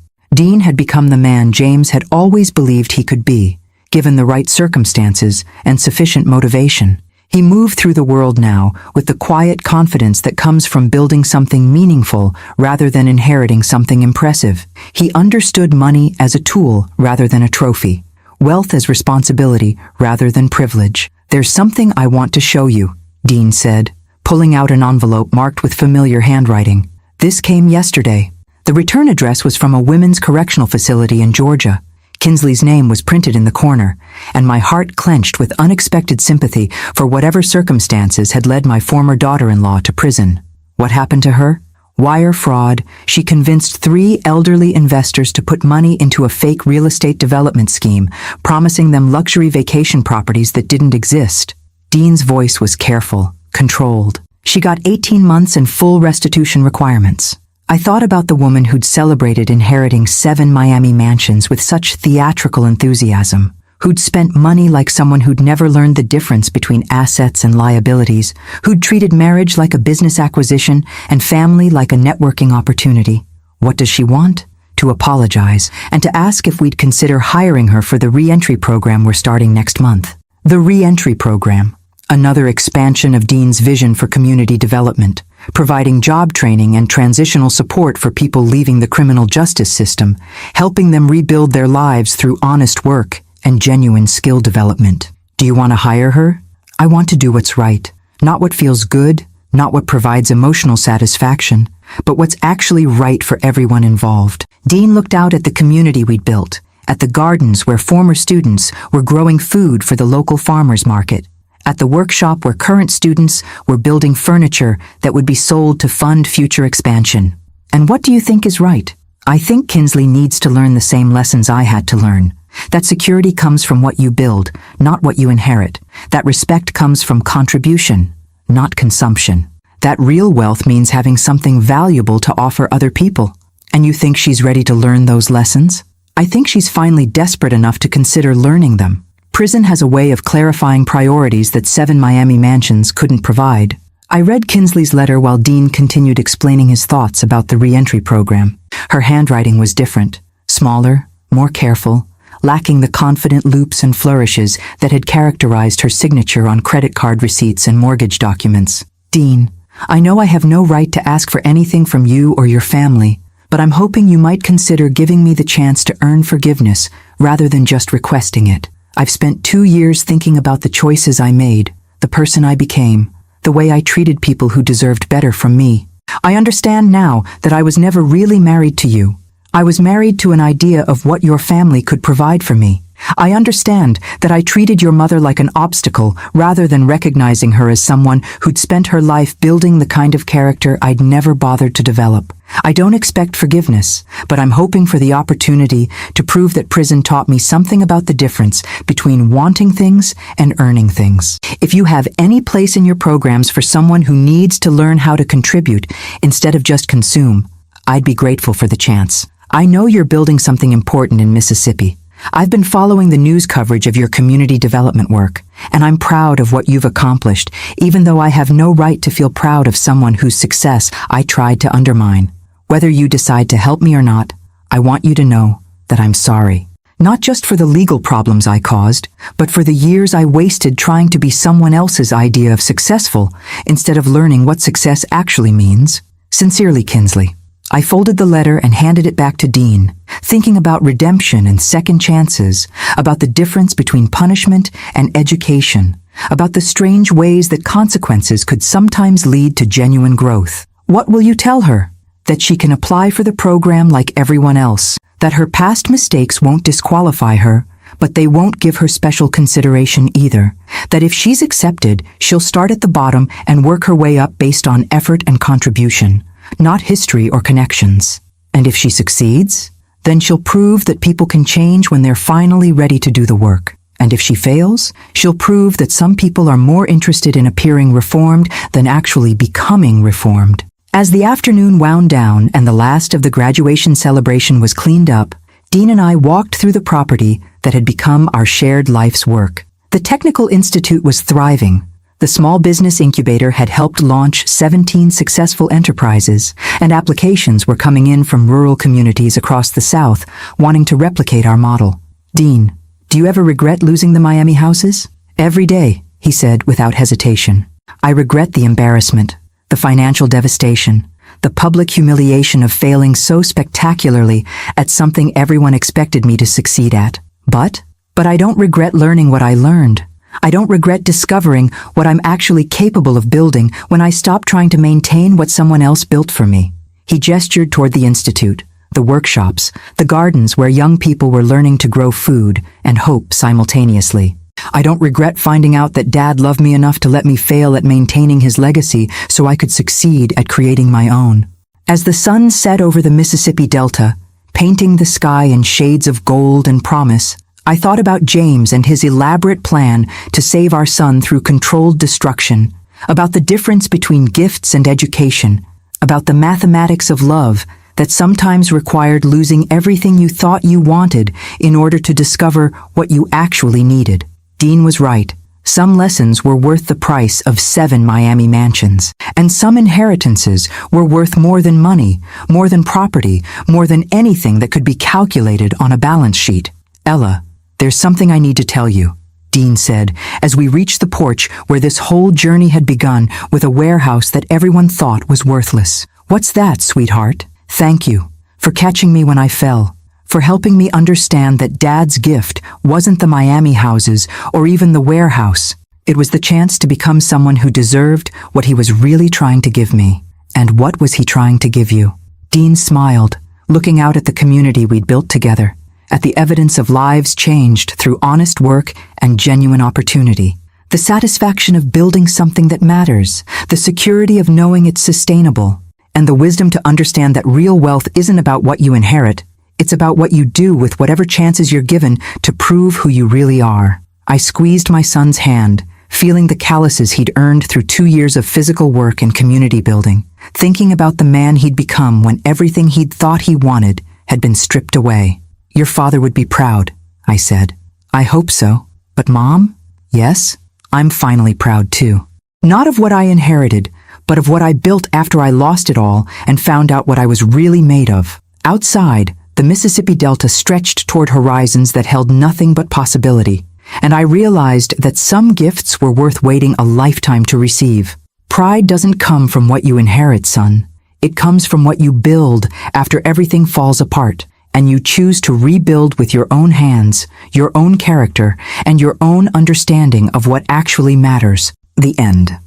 Dean had become the man James had always believed he could be, given the right circumstances and sufficient motivation. He moved through the world now with the quiet confidence that comes from building something meaningful rather than inheriting something impressive. He understood money as a tool rather than a trophy, wealth as responsibility rather than privilege. "There's something I want to show you," Dean said, pulling out an envelope marked with familiar handwriting. "This came yesterday." The return address was from a women's correctional facility in Georgia. Kinsley's name was printed in the corner, and my heart clenched with unexpected sympathy for whatever circumstances had led my former daughter-in-law to prison. What happened to her? Wire fraud. She convinced 3 elderly investors to put money into a fake real estate development scheme, promising them luxury vacation properties that didn't exist. Dean's voice was careful, controlled. She got 18 months and full restitution requirements. I thought about the woman who'd celebrated inheriting 7 Miami mansions with such theatrical enthusiasm, who'd spent money like someone who'd never learned the difference between assets and liabilities, who'd treated marriage like a business acquisition and family like a networking opportunity. What does she want? To apologize, and to ask if we'd consider hiring her for the re-entry program we're starting next month. The re-entry program, another expansion of Dean's vision for community development, providing job training and transitional support for people leaving the criminal justice system, helping them rebuild their lives through honest work and genuine skill development. Do you want to hire her? I want to do what's right, not what feels good, not what provides emotional satisfaction, but what's actually right for everyone involved. Dean looked out at the community we'd built, at the gardens where former students were growing food for the local farmers market, at the workshop where current students were building furniture that would be sold to fund future expansion. And what do you think is right? I think Kinsley needs to learn the same lessons I had to learn. That security comes from what you build, not what you inherit. That respect comes from contribution, not consumption. That real wealth means having something valuable to offer other people. And you think she's ready to learn those lessons? I think she's finally desperate enough to consider learning them. Prison has a way of clarifying priorities that 7 Miami Mansions couldn't provide. I read Kinsley's letter while Dean continued explaining his thoughts about the re-entry program. Her handwriting was different, smaller, more careful, lacking the confident loops and flourishes that had characterized her signature on credit card receipts and mortgage documents. Dean, I know I have no right to ask for anything from you or your family, but I'm hoping you might consider giving me the chance to earn forgiveness rather than just requesting it. I've spent 2 years thinking about the choices I made, the person I became, the way I treated people who deserved better from me. I understand now that I was never really married to you. I was married to an idea of what your family could provide for me. I understand that I treated your mother like an obstacle rather than recognizing her as someone who'd spent her life building the kind of character I'd never bothered to develop. I don't expect forgiveness, but I'm hoping for the opportunity to prove that prison taught me something about the difference between wanting things and earning things. If you have any place in your programs for someone who needs to learn how to contribute instead of just consume, I'd be grateful for the chance. I know you're building something important in Mississippi. I've been following the news coverage of your community development work, and I'm proud of what you've accomplished, even though I have no right to feel proud of someone whose success I tried to undermine. Whether you decide to help me or not, I want you to know that I'm sorry. Not just for the legal problems I caused, but for the years I wasted trying to be someone else's idea of successful instead of learning what success actually means. Sincerely, Kinsley. I folded the letter and handed it back to Dean, thinking about redemption and second chances, about the difference between punishment and education, about the strange ways that consequences could sometimes lead to genuine growth. What will you tell her? That she can apply for the program like everyone else, that her past mistakes won't disqualify her, but they won't give her special consideration either, that if she's accepted, she'll start at the bottom and work her way up based on effort and contribution, not history or connections. And if she succeeds, then she'll prove that people can change when they're finally ready to do the work. And if she fails, she'll prove that some people are more interested in appearing reformed than actually becoming reformed. As the afternoon wound down and the last of the graduation celebration was cleaned up, Dean and I walked through the property that had become our shared life's work. The Technical Institute was thriving. The small business incubator had helped launch 17 successful enterprises, and applications were coming in from rural communities across the South wanting to replicate our model. Dean, do you ever regret losing the Miami houses? Every day, he said without hesitation. I regret the embarrassment, the financial devastation, the public humiliation of failing so spectacularly at something everyone expected me to succeed at. But I don't regret learning what I learned. I don't regret discovering what I'm actually capable of building when I stopped trying to maintain what someone else built for me. He gestured toward the institute, the workshops, the gardens where young people were learning to grow food and hope simultaneously. I don't regret finding out that Dad loved me enough to let me fail at maintaining his legacy so I could succeed at creating my own. As the sun set over the Mississippi Delta, painting the sky in shades of gold and promise, I thought about James and his elaborate plan to save our son through controlled destruction, about the difference between gifts and education, about the mathematics of love that sometimes required losing everything you thought you wanted in order to discover what you actually needed. Dean was right. Some lessons were worth the price of 7 Miami mansions, and some inheritances were worth more than money, more than property, more than anything that could be calculated on a balance sheet. Ella, there's something I need to tell you, Dean said, as we reached the porch where this whole journey had begun with a warehouse that everyone thought was worthless. What's that, sweetheart? Thank you for catching me when I fell, for helping me understand that Dad's gift wasn't the Miami houses or even the warehouse. It was the chance to become someone who deserved what he was really trying to give me. And what was he trying to give you? Dean smiled, looking out at the community we'd built together, at the evidence of lives changed through honest work and genuine opportunity. The satisfaction of building something that matters, the security of knowing it's sustainable, and the wisdom to understand that real wealth isn't about what you inherit, it's about what you do with whatever chances you're given to prove who you really are. I squeezed my son's hand, feeling the calluses he'd earned through 2 years of physical work and community building, thinking about the man he'd become when everything he'd thought he wanted had been stripped away. Your father would be proud, I said. I hope so. But Mom, yes, I'm finally proud too. Not of what I inherited, but of what I built after I lost it all and found out what I was really made of. Outside, the Mississippi Delta stretched toward horizons that held nothing but possibility, and I realized that some gifts were worth waiting a lifetime to receive. Pride doesn't come from what you inherit, son. It comes from what you build after everything falls apart, and you choose to rebuild with your own hands, your own character, and your own understanding of what actually matters. The end.